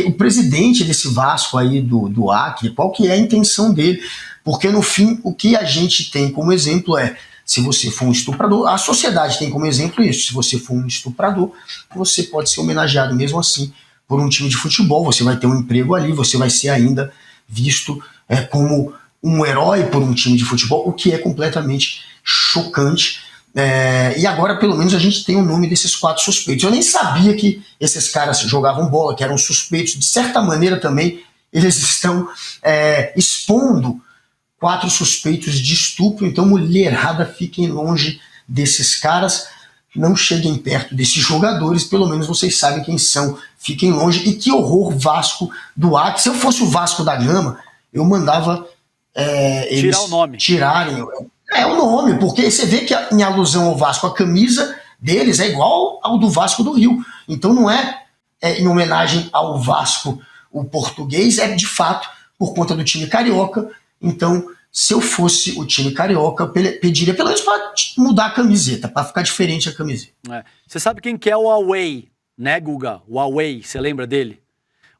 o presidente desse Vasco aí do Acre, qual que é a intenção dele? Porque no fim, o que a gente tem como exemplo é, se você for um estuprador, a sociedade tem como exemplo isso, se você for um estuprador, você pode ser homenageado mesmo assim por um time de futebol, você vai ter um emprego ali, você vai ser ainda visto como um herói por um time de futebol, o que é completamente chocante. E agora, pelo menos, a gente tem o nome desses 4 suspeitos. Eu nem sabia que esses caras jogavam bola, que eram suspeitos. De certa maneira, também, eles estão expondo 4 suspeitos de estupro. Então, mulherada, fiquem longe desses caras. Não cheguem perto desses jogadores. Pelo menos vocês sabem quem são. Fiquem longe. E que horror, Vasco do Acre. Se eu fosse o Vasco da Gama, eu mandava eles tirar o nome. Tirarem o nome, porque você vê que em alusão ao Vasco, a camisa deles é igual ao do Vasco do Rio. Então não é em homenagem ao Vasco o português, é de fato por conta do time carioca. Então, se eu fosse o time carioca, eu pediria pelo menos para mudar a camiseta, para ficar diferente a camiseta. Você sabe quem que é o Huawei, né, Guga? O Huawei, você lembra dele?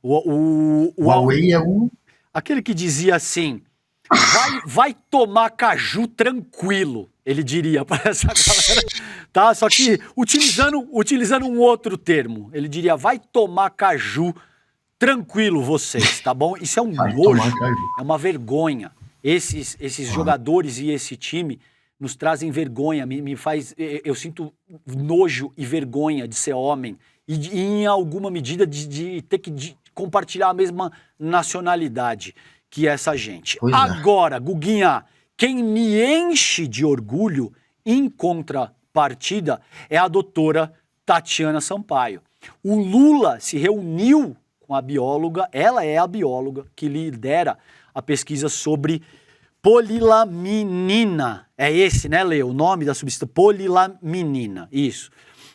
O Huawei é o... Aquele que dizia assim, vai tomar caju tranquilo, ele diria para essa galera, tá? Só que utilizando um outro termo, ele diria, vai tomar caju tranquilo vocês, tá bom? Isso é um nojo, é uma vergonha. Esses jogadores e esse time nos trazem vergonha, me faz, eu sinto nojo e vergonha de ser homem e em alguma medida de ter que compartilhar a mesma nacionalidade que essa gente. Agora, Guguinha, quem me enche de orgulho em contrapartida é a doutora Tatiana Sampaio. O Lula se reuniu com a bióloga, ela é a bióloga que lidera a pesquisa sobre polilaminina. É esse, né, Lê? O nome da substância, polilaminina. Isso.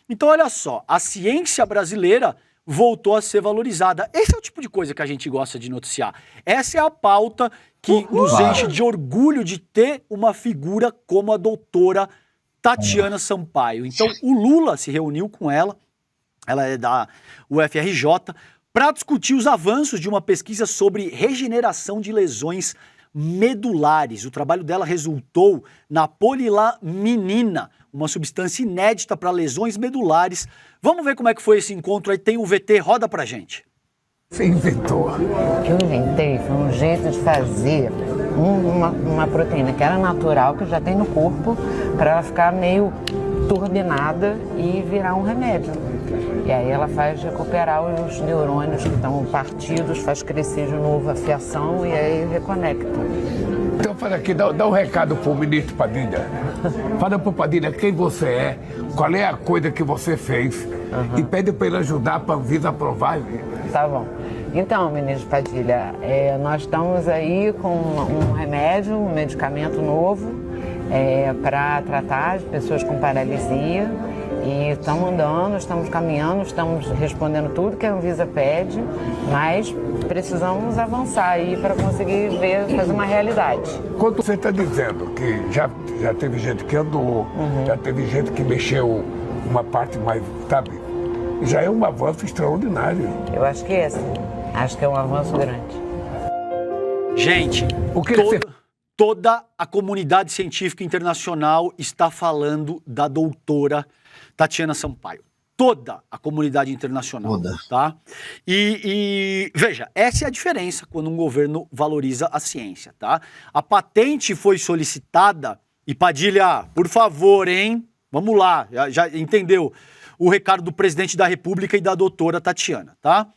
Então, olha só, a ciência brasileira voltou a ser valorizada. Esse é o tipo de coisa que a gente gosta de noticiar. Essa é a pauta que nos enche de orgulho de ter uma figura como a doutora Tatiana Sampaio. Então, o Lula se reuniu com ela é da UFRJ, para discutir os avanços de uma pesquisa sobre regeneração de lesões medulares. O trabalho dela resultou na polilaminina, uma substância inédita para lesões medulares. Vamos ver como é que foi esse encontro aí. Tem o VT, roda pra gente. Você inventou? O que eu inventei foi um jeito de fazer uma proteína que era natural, que já tem no corpo, para ela ficar meio turbinada e virar um remédio. E aí ela faz recuperar os neurônios que estão partidos, faz crescer de novo a fiação e aí reconecta. Então fala aqui, dá um recado pro ministro Padilha. Fala pro Padilha quem você é, qual é a coisa que você fez e pede para ele ajudar para a Anvisa aprovar. Tá bom. Então, ministro Padilha, nós estamos aí com um remédio, um medicamento novo para tratar as pessoas com paralisia. E estamos andando, estamos caminhando, estamos respondendo tudo que a Anvisa pede, mas precisamos avançar aí para conseguir fazer uma realidade. Quando você está dizendo que já teve gente que andou, já teve gente que mexeu uma parte mais, sabe? Já é um avanço extraordinário. Eu acho que é assim. Acho que é um avanço grande. Gente, toda a comunidade científica internacional está falando da doutora Tatiana Sampaio. Toda a comunidade internacional. Tá? E veja, essa é a diferença quando um governo valoriza a ciência, tá? A patente foi solicitada, e Padilha, por favor, hein? Vamos lá, já entendeu o recado do presidente da República e da doutora Tatiana, tá?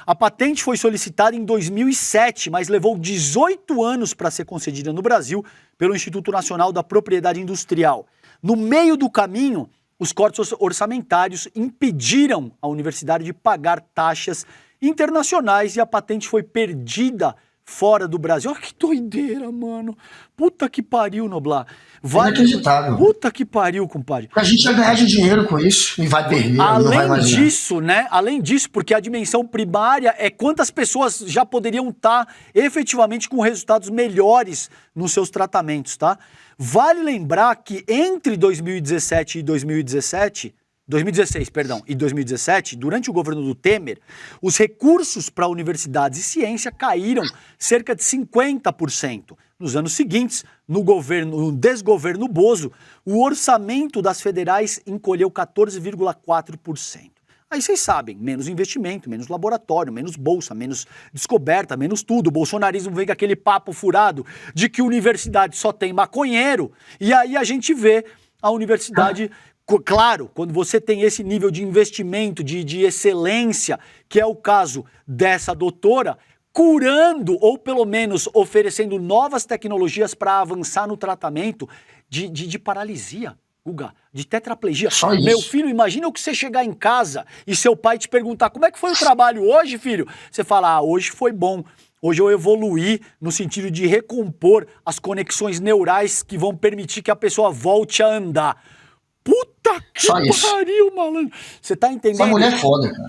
A patente foi solicitada em 2007, mas levou 18 anos para ser concedida no Brasil pelo Instituto Nacional da Propriedade Industrial. No meio do caminho, os cortes orçamentários impediram a universidade de pagar taxas internacionais e a patente foi perdida fora do Brasil. Olha que doideira, mano. Puta que pariu, Noblar. Inacreditável. Puta que pariu, compadre. A gente vai ganhar de dinheiro com isso e vai perder. Não vai mais disso, né? Além disso, porque a dimensão primária é quantas pessoas já poderiam estar efetivamente com resultados melhores nos seus tratamentos, tá? Vale lembrar que entre 2017 e 2016, durante o governo do Temer, os recursos para universidades e ciência caíram cerca de 50%. Nos anos seguintes, no desgoverno Bozo, o orçamento das federais encolheu 14,4%. Aí vocês sabem, menos investimento, menos laboratório, menos bolsa, menos descoberta, menos tudo. O bolsonarismo vem com aquele papo furado de que universidade só tem maconheiro, e aí a gente vê a universidade... Claro, quando você tem esse nível de investimento, de excelência, que é o caso dessa doutora, curando ou pelo menos oferecendo novas tecnologias para avançar no tratamento de paralisia, Guga, de tetraplegia. Só isso. Meu filho, imagina que você chegar em casa e seu pai te perguntar como é que foi o trabalho hoje, filho? Você fala, hoje foi bom. Hoje eu evoluí no sentido de recompor as conexões neurais que vão permitir que a pessoa volte a andar. Puta que pariu, malandro. Você tá entendendo? Essa mulher é foda, cara.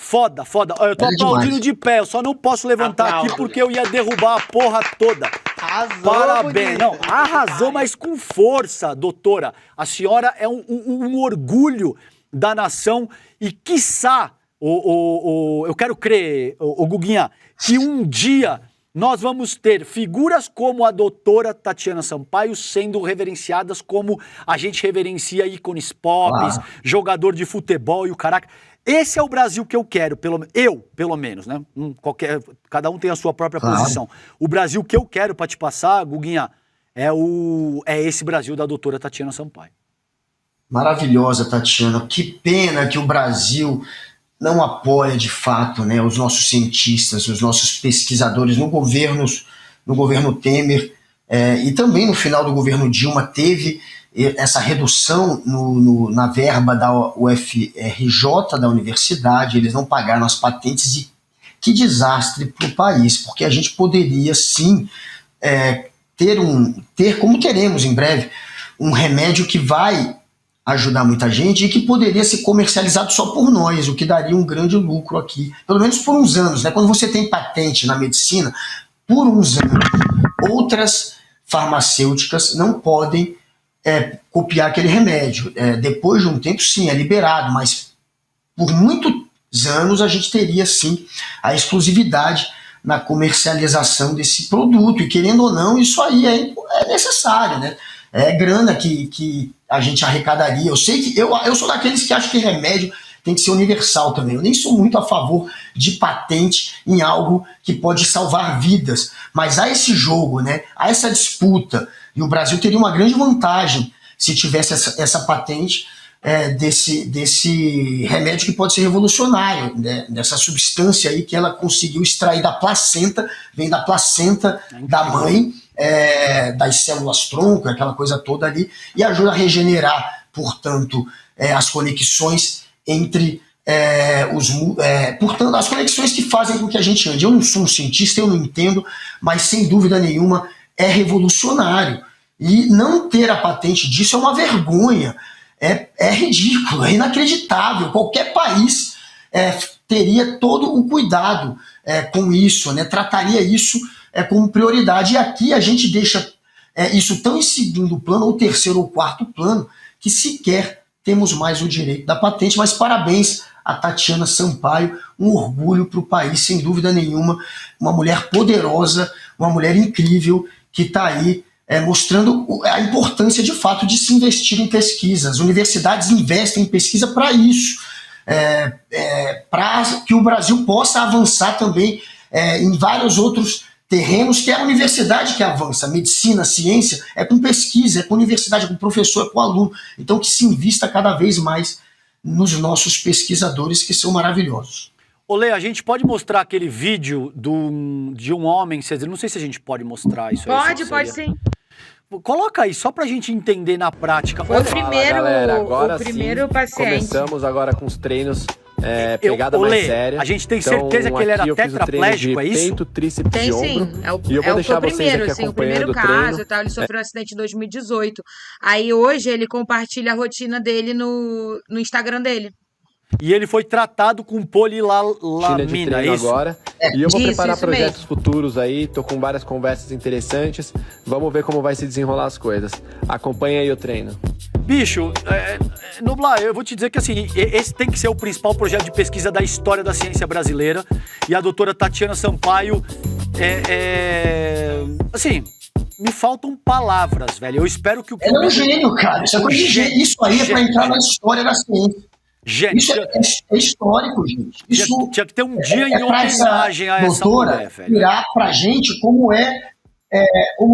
Foda. Eu tô aplaudindo de pé, eu só não posso levantar aqui porque eu ia derrubar a porra toda. Arrasou, parabéns. bonito. Não, arrasou, mas com força, doutora. A senhora é um orgulho da nação e, quiçá, eu quero crer, Guguinha, que um dia... nós vamos ter figuras como a doutora Tatiana Sampaio sendo reverenciadas como a gente reverencia ícones pop, jogador de futebol e o caraca. Esse é o Brasil que eu quero, pelo menos, né? Cada um tem a sua própria posição. O Brasil que eu quero pra te passar, Guguinha, é esse Brasil da doutora Tatiana Sampaio. Maravilhosa, Tatiana. Que pena que o Brasil não apoia de fato, né, os nossos cientistas, os nossos pesquisadores no governo Temer, e também no final do governo Dilma teve essa redução na verba da UFRJ, da universidade. Eles não pagaram as patentes, e que desastre para o país, porque a gente poderia sim ter, como teremos em breve, um remédio que vai ajudar muita gente e que poderia ser comercializado só por nós, o que daria um grande lucro aqui, pelo menos por uns anos, né? Quando você tem patente na medicina, por uns anos, outras farmacêuticas não podem copiar aquele remédio. Depois de um tempo, sim, é liberado, mas por muitos anos a gente teria, sim, a exclusividade na comercialização desse produto, e querendo ou não, isso aí é necessário, né? É grana que a gente arrecadaria. Eu sei que eu sou daqueles que acham que remédio tem que ser universal também. Eu nem sou muito a favor de patente em algo que pode salvar vidas, mas há esse jogo, né? Há essa disputa, e o Brasil teria uma grande vantagem se tivesse essa patente desse remédio que pode ser revolucionário, né? Dessa substância aí que ela conseguiu extrair da placenta, vem da placenta da mãe, das células tronco, aquela coisa toda ali, e ajuda a regenerar, portanto, as conexões entre portanto, as conexões que fazem com que a gente ande. Eu não sou um cientista, eu não entendo, mas sem dúvida nenhuma é revolucionário. E não ter a patente disso é uma vergonha, é ridículo, é inacreditável. Qualquer país teria todo o cuidado com isso, né? Trataria isso como prioridade. E aqui a gente deixa isso tão em segundo plano, ou terceiro ou quarto plano, que sequer temos mais o direito da patente. Mas parabéns a Tatiana Sampaio, um orgulho para o país, sem dúvida nenhuma, uma mulher poderosa, uma mulher incrível, que está aí mostrando a importância de fato de se investir em pesquisa. As universidades investem em pesquisa para isso, para que o Brasil possa avançar também em vários outros terrenos, que é a universidade que avança. Medicina, ciência, é com pesquisa, é com universidade, é com professor, é com aluno. Então que se invista cada vez mais nos nossos pesquisadores, que são maravilhosos. Olê, a gente pode mostrar aquele vídeo de um homem, não sei se a gente pode mostrar isso aí. Pode sim. Coloca aí, só pra gente entender na prática. Foi o primeiro, galera, agora o primeiro sim, paciente. Começamos agora com os treinos pegada mais séria. A gente tem certeza que ele era tetraplégico, é isso? Peito, tríceps Tem e sim, ombro. é o, E eu vou deixar foi o vocês primeiro, aqui assim, o primeiro acompanhando o treino. caso e tal, ele sofreu um acidente em 2018. Aí hoje ele compartilha a rotina dele no Instagram dele. E ele foi tratado com polilamina, é isso? Agora. E eu vou preparar isso projetos futuros aí, tô com várias conversas interessantes. Vamos ver como vai se desenrolar as coisas. Acompanha aí o treino. Bicho, Noblar, eu vou te dizer que assim, esse tem que ser o principal projeto de pesquisa da história da ciência brasileira. E a doutora Tatiana Sampaio, assim, me faltam palavras, velho. Eu espero que o Ela é um gênio, cara. Isso é coisa de gênio. Isso aí é pra entrar na história da ciência. Gente, isso é histórico, gente. Isso tinha que ter um dia em homenagem a essa mulher, velho. Virar pra gente como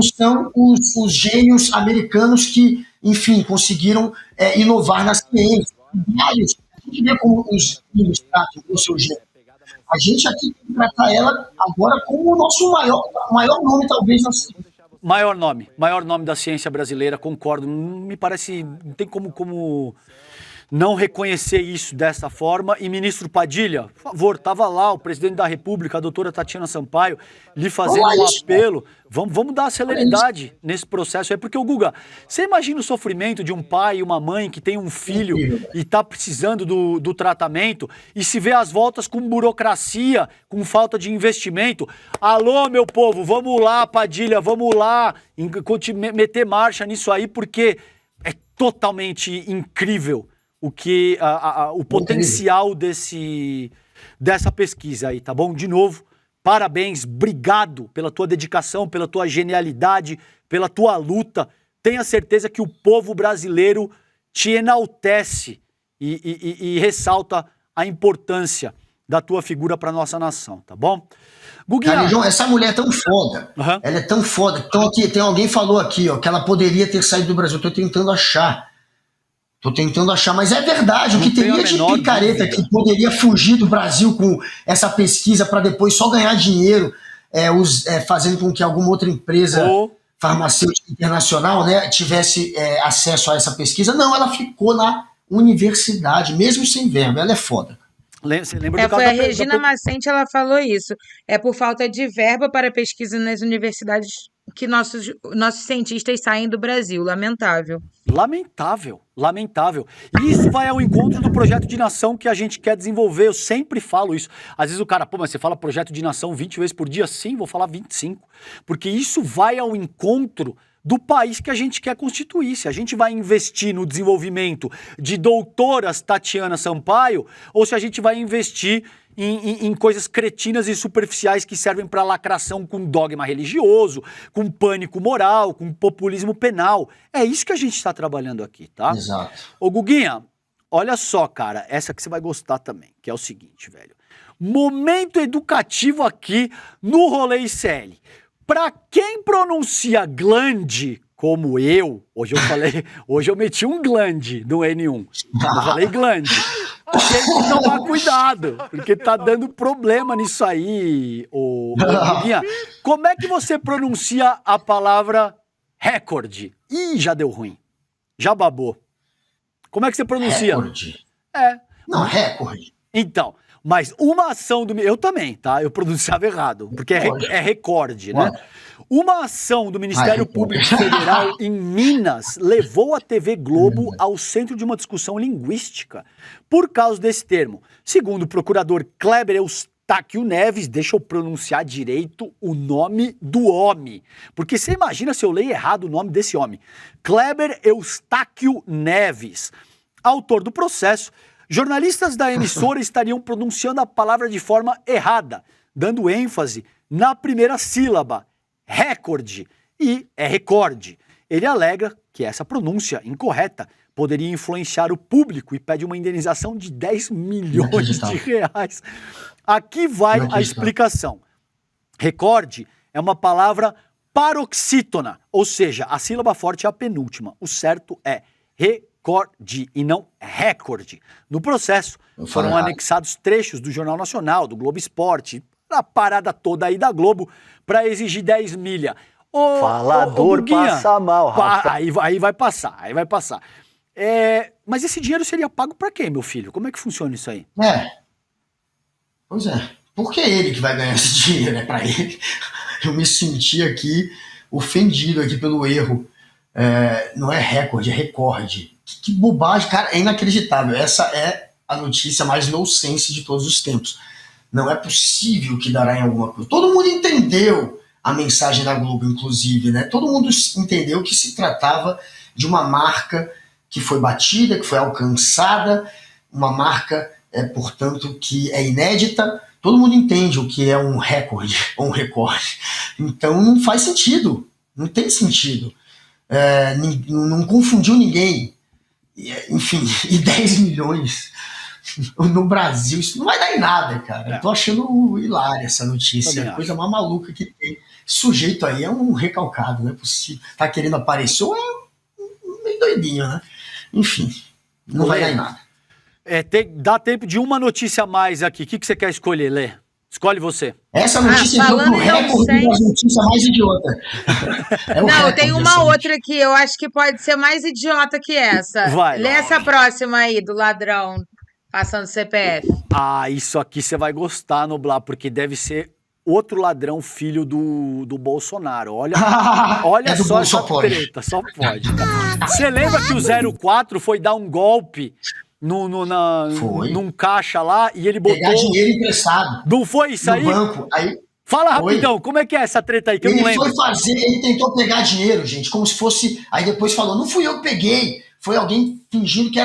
são os gênios americanos que, enfim, conseguiram inovar na ciência. Vários. A gente vê como os gênios tratam o seu gênio. A gente aqui tem que tratar ela agora como o nosso maior nome, talvez, na ciência. Maior nome da ciência brasileira, concordo. Me parece, não tem como não reconhecer isso dessa forma. E ministro Padilha, por favor, estava lá o presidente da República, a doutora Tatiana Sampaio, lhe fazendo um apelo. Vamos dar celeridade nesse processo aí, porque o Guga, você imagina o sofrimento de um pai e uma mãe que tem um filho e está precisando do tratamento e se vê às voltas com burocracia, com falta de investimento. Alô, meu povo, vamos lá, Padilha, vamos lá, meter marcha nisso aí, porque é totalmente incrível o potencial dessa pesquisa aí, tá bom? De novo, parabéns, obrigado pela tua dedicação, pela tua genialidade, pela tua luta. Tenha certeza que o povo brasileiro te enaltece e ressalta a importância da tua figura para nossa nação, tá bom? Guguinha, João, essa mulher é tão foda, ela é tão foda. Então aqui, tem alguém falou aqui, ó, que ela poderia ter saído do Brasil. Tô tentando achar, mas é verdade. O que teria de picareta que poderia fugir do Brasil com essa pesquisa para depois só ganhar dinheiro, fazendo com que alguma outra empresa farmacêutica internacional, né, tivesse acesso a essa pesquisa. Não, ela ficou na universidade, mesmo sem verba. Ela é foda. Você lembra Foi a Regina Macente, ela falou isso. É por falta de verba para pesquisa nas universidades que nossos cientistas saem do Brasil. Lamentável. Lamentável. E isso vai ao encontro do projeto de nação que a gente quer desenvolver. Eu sempre falo isso. Às vezes o cara, mas você fala projeto de nação 20 vezes por dia? Sim, vou falar 25. Porque isso vai ao encontro do país que a gente quer constituir. Se a gente vai investir no desenvolvimento de doutoras Tatiana Sampaio, ou se a gente vai investir em coisas cretinas e superficiais que servem para lacração com dogma religioso, com pânico moral, com populismo penal. É isso que a gente está trabalhando aqui, tá? Exato. Ô Guguinha, olha só, cara, essa que você vai gostar também, que é o seguinte, velho. Momento educativo aqui no Rolê ICL. Pra quem pronuncia glande, como eu, hoje eu meti um glande no N1, eu falei glande. Tem que tomar cuidado, porque tá dando problema nisso aí, ô Guguinha. Como é que você pronuncia a palavra recorde? Ih, já deu ruim. Já babou. Como é que você pronuncia? Recorde. Não, recorde. Então, mas uma ação do... Eu também, tá? Eu pronunciava errado, porque é recorde, né? Uma ação do Ministério Público Federal em Minas levou a TV Globo ao centro de uma discussão linguística por causa desse termo. Segundo o procurador Kleber Eustáquio Neves, deixa eu pronunciar direito o nome do homem, porque você imagina se eu leio errado o nome desse homem. Kleber Eustáquio Neves, autor do processo. Jornalistas da emissora estariam pronunciando a palavra de forma errada, dando ênfase na primeira sílaba, recorde, e é recorde. Ele alega que essa pronúncia incorreta poderia influenciar o público e pede uma indenização de 10 milhões de reais. Aqui vai a explicação. Recorde é uma palavra paroxítona, ou seja, a sílaba forte é a penúltima. O certo é recorde e não recorde. No processo, foram anexados trechos do Jornal Nacional, do Globo Esporte, a parada toda aí da Globo, para exigir 10 milha. Falador passa mal, rapaz. Aí vai passar. Mas esse dinheiro seria pago pra quê, meu filho? Como é que funciona isso aí? Pois é. Por que ele que vai ganhar esse dinheiro? É pra ele. Eu me senti aqui ofendido aqui pelo erro. Não é recorde, é recorde. Que bobagem, cara, é inacreditável. Essa é a notícia mais nonsense de todos os tempos. Não é possível que dará em alguma coisa. Todo mundo entendeu a mensagem da Globo, inclusive, né? Todo mundo entendeu que se tratava de uma marca que foi batida, que foi alcançada, uma marca, portanto, que é inédita. Todo mundo entende o que é um recorde ou um recorde. Então não faz sentido, não tem sentido. Não confundiu ninguém. Enfim, e 10 milhões no Brasil, isso não vai dar em nada, cara. Eu tô achando hilária essa notícia. É a coisa mais maluca que tem. Esse sujeito aí é um recalcado, não é possível. Tá querendo aparecer, meio doidinho, né? Enfim, não vai dar em nada. Dá tempo de uma notícia a mais aqui. O que você quer escolher, Lê? Escolhe você. Essa notícia entrou pro recorde das notícias mais idiota. Não, tem uma outra aqui, eu acho que pode ser mais idiota que essa. Vai. Lê essa próxima aí, do ladrão passando CPF. Isso aqui você vai gostar, Noblar, porque deve ser outro ladrão filho do Bolsonaro. Olha só essa treta, só pode. Você lembra que o 04 foi dar um golpe num caixa lá e ele botou... Pegar dinheiro emprestado. Não foi isso aí? No banco. Aí... Fala rapidão, como é que é essa treta aí que eu não lembro? Ele tentou pegar dinheiro, gente, como se fosse... Aí depois falou, não fui eu que peguei, foi alguém fingindo que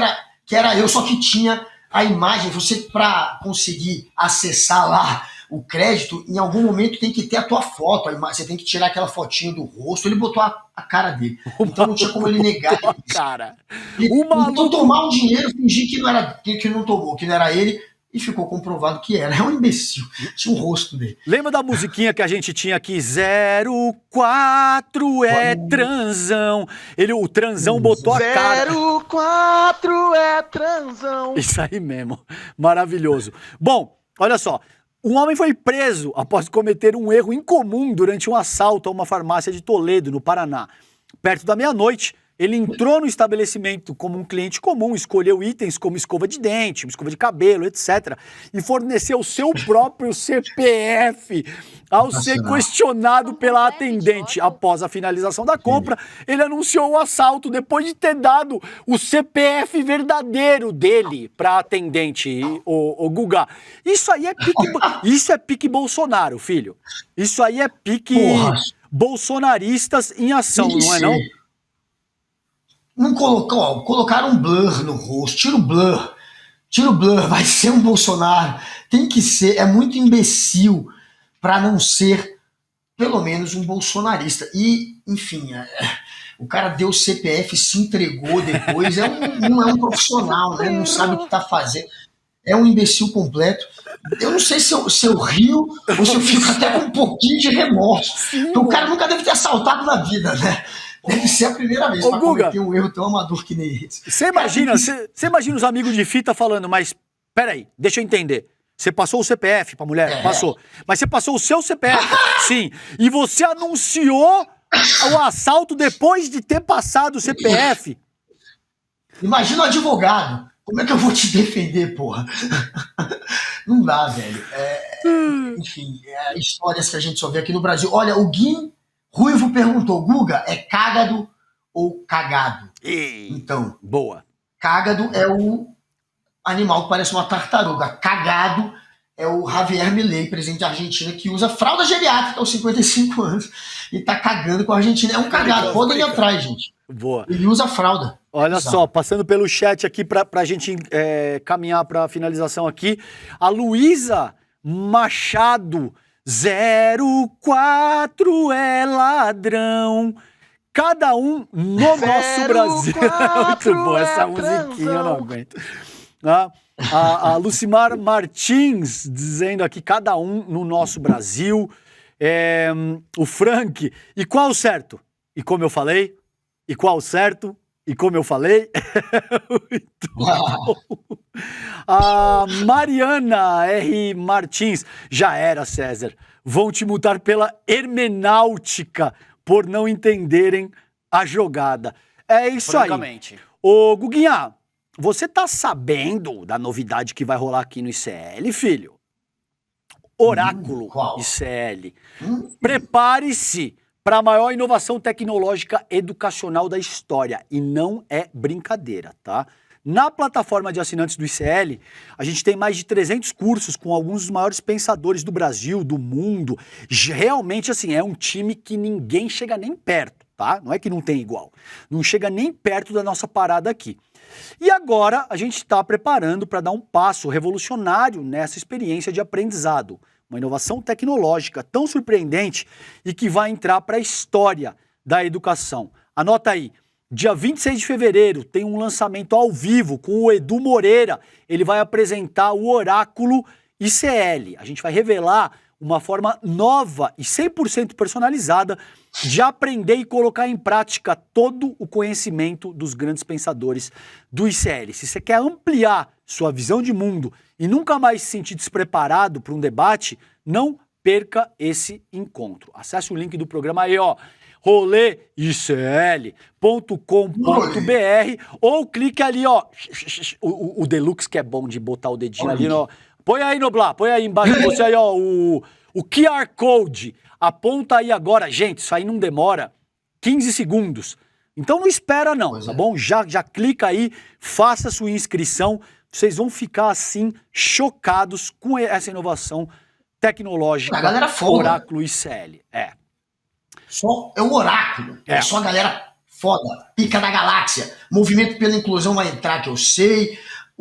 era eu, só que tinha a imagem. Você, para conseguir acessar lá o crédito, em algum momento tem que ter a tua foto, você tem que tirar aquela fotinho do rosto. Ele botou a cara dele, então não tinha como ele negar isso. Cara, ele tentou tomar o dinheiro, fingir que não tomou, que não era ele, e ficou comprovado que era. É um imbecil, tinha o rosto dele. Lembra da musiquinha que a gente tinha aqui? 04 é transão. O transão botou a cara. 04 é transão. Isso aí mesmo, maravilhoso. Bom, olha só. Um homem foi preso após cometer um erro incomum durante um assalto a uma farmácia de Toledo, no Paraná. Perto da meia-noite, ele entrou no estabelecimento como um cliente comum, escolheu itens como escova de dente, escova de cabelo, etc. e forneceu seu próprio CPF. Ao ser questionado pela atendente após a finalização da compra, ele anunciou o assalto depois de ter dado o CPF verdadeiro dele para a atendente, o Guga. Isso aí é pique Bolsonaro, filho. Isso aí é pique bolsonaristas em ação, não é não? Não colocaram um blur no rosto, tira o blur, vai ser um Bolsonaro, tem que ser, é muito imbecil para não ser, pelo menos, um bolsonarista. E, enfim, o cara deu o CPF, se entregou depois, não é um profissional, né? Não sabe o que tá fazendo, é um imbecil completo. Eu não sei se eu rio ou se eu fico até com um pouquinho de remorso, porque o cara nunca deve ter assaltado na vida, né? Deve ser a primeira vez para cometer um erro tão amador que nem esse. Você imagina os amigos de fita falando, mas peraí, deixa eu entender. Você passou o CPF pra mulher? Passou. Mas você passou o seu CPF? Sim. E você anunciou o assalto depois de ter passado o CPF? Imagina o advogado. Como é que eu vou te defender, porra? Não dá, velho. Enfim, histórias que a gente só vê aqui no Brasil. Olha, o Gui Ruivo perguntou, Guga, é cágado ou cagado? Então, boa. Cágado é o animal que parece uma tartaruga. Cagado é o Javier Milei, presidente da Argentina, que usa fralda geriátrica aos 55 anos e tá cagando com a Argentina. É um cagado, podem ir atrás, gente. Boa. Ele usa fralda. Olha só, passando pelo chat aqui pra gente caminhar pra finalização aqui. A Luísa Machado, 04 é ladrão. Cada um no nosso Brasil. Muito boa essa musiquinha, eu não aguento. A Lucimar Martins dizendo aqui, cada um no nosso Brasil. O Frank, e qual o certo? E como eu falei? E qual o certo? E como eu falei? Muito bom. A Mariana R. Martins, já era, César. Vão te multar pela hermenáutica por não entenderem a jogada. É isso aí. Ô, Guguinha, você tá sabendo da novidade que vai rolar aqui no ICL, filho? Oráculo ICL. Prepare-se para a maior inovação tecnológica educacional da história. E não é brincadeira, tá? Na plataforma de assinantes do ICL, a gente tem mais de 300 cursos com alguns dos maiores pensadores do Brasil, do mundo. Realmente, assim, é um time que ninguém chega nem perto, tá? Não é que não tem igual. Não chega nem perto da nossa parada aqui. E agora a gente está preparando para dar um passo revolucionário nessa experiência de aprendizado. Uma inovação tecnológica tão surpreendente e que vai entrar para a história da educação. Anota aí, dia 26 de fevereiro tem um lançamento ao vivo com o Edu Moreira. Ele vai apresentar o Oráculo ICL. A gente vai revelar uma forma nova e 100% personalizada de aprender e colocar em prática todo o conhecimento dos grandes pensadores do ICL. Se você quer ampliar sua visão de mundo e nunca mais se sentir despreparado para um debate, não perca esse encontro. Acesse o link do programa aí, ó, roleicl.com.br ou clique ali, ó, o Deluxe que é bom de botar o dedinho ali, ó. Põe aí, Noblar, põe aí embaixo de você aí, ó, o QR Code. Aponta aí agora. Gente, isso aí não demora 15 segundos. Então não espera não, tá bom? Já clica aí, faça sua inscrição. Vocês vão ficar, assim, chocados com essa inovação tecnológica. A galera foda. Oráculo ICL. É o oráculo. É só a galera foda. Pica da galáxia. Movimento pela Inclusão vai entrar, que eu sei.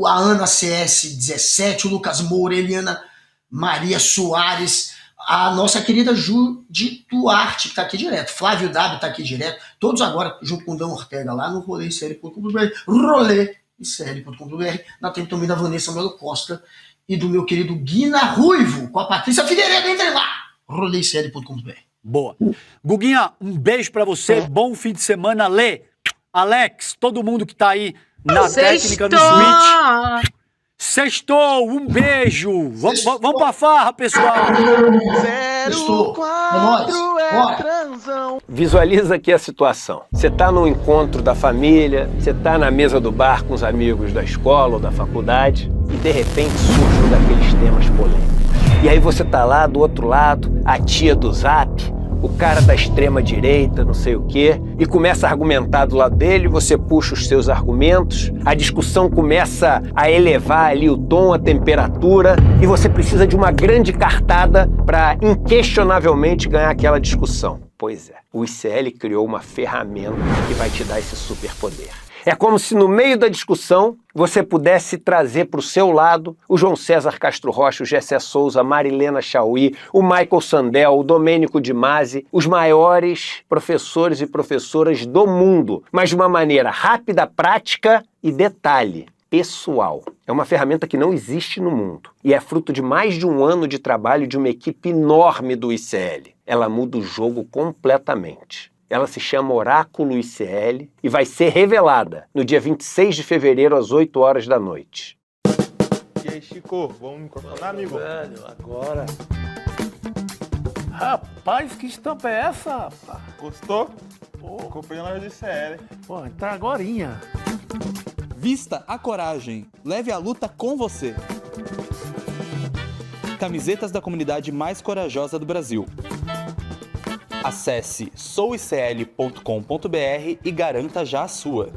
A Ana CS17, o Lucas Moura, Eliana Maria Soares, a nossa querida Judy Duarte, que tá aqui direto, Flávio W tá aqui direto, todos agora, junto com o Dan Ortega, lá no roleicl.com.br, roleicl.com.br, na tempo também da Vanessa Melo Costa e do meu querido Guina Ruivo, com a Patrícia Figueiredo, entrem lá, roleicl.com.br. Boa. Guguinha, um beijo pra você, bom fim de semana, Lê, Alex, todo mundo que tá aí na técnica do Switch. Sextou, um beijo. Vamos pra farra, pessoal. 04 é transão. Visualiza aqui a situação. Você tá num encontro da família, você tá na mesa do bar com os amigos da escola ou da faculdade e de repente surge um daqueles temas polêmicos. E aí você tá lá do outro lado, a tia do Zap, o cara da extrema direita, não sei o quê, e começa a argumentar do lado dele, você puxa os seus argumentos, a discussão começa a elevar ali o tom, a temperatura, e você precisa de uma grande cartada para inquestionavelmente ganhar aquela discussão. Pois é, o ICL criou uma ferramenta que vai te dar esse superpoder. É como se no meio da discussão você pudesse trazer para o seu lado o João César Castro Rocha, o Gessé Souza, a Marilena Chauí, o Michael Sandel, o Domênico de Masi, os maiores professores e professoras do mundo, mas de uma maneira rápida, prática e, detalhe, pessoal. É uma ferramenta que não existe no mundo e é fruto de mais de um ano de trabalho de uma equipe enorme do ICL. Ela muda o jogo completamente. Ela se chama Oráculo ICL e vai ser revelada no dia 26 de fevereiro, às 8 horas da noite. E aí, Chico, vamos microfonar, amigo? Velho, agora. Rapaz, que estampa é essa, rapaz? Gostou? Pô, comprei na loja do ICL. Pô, entrar agorinha. Vista a coragem. Leve a luta com você. Camisetas da comunidade mais corajosa do Brasil. Acesse souicl.com.br e garanta já a sua.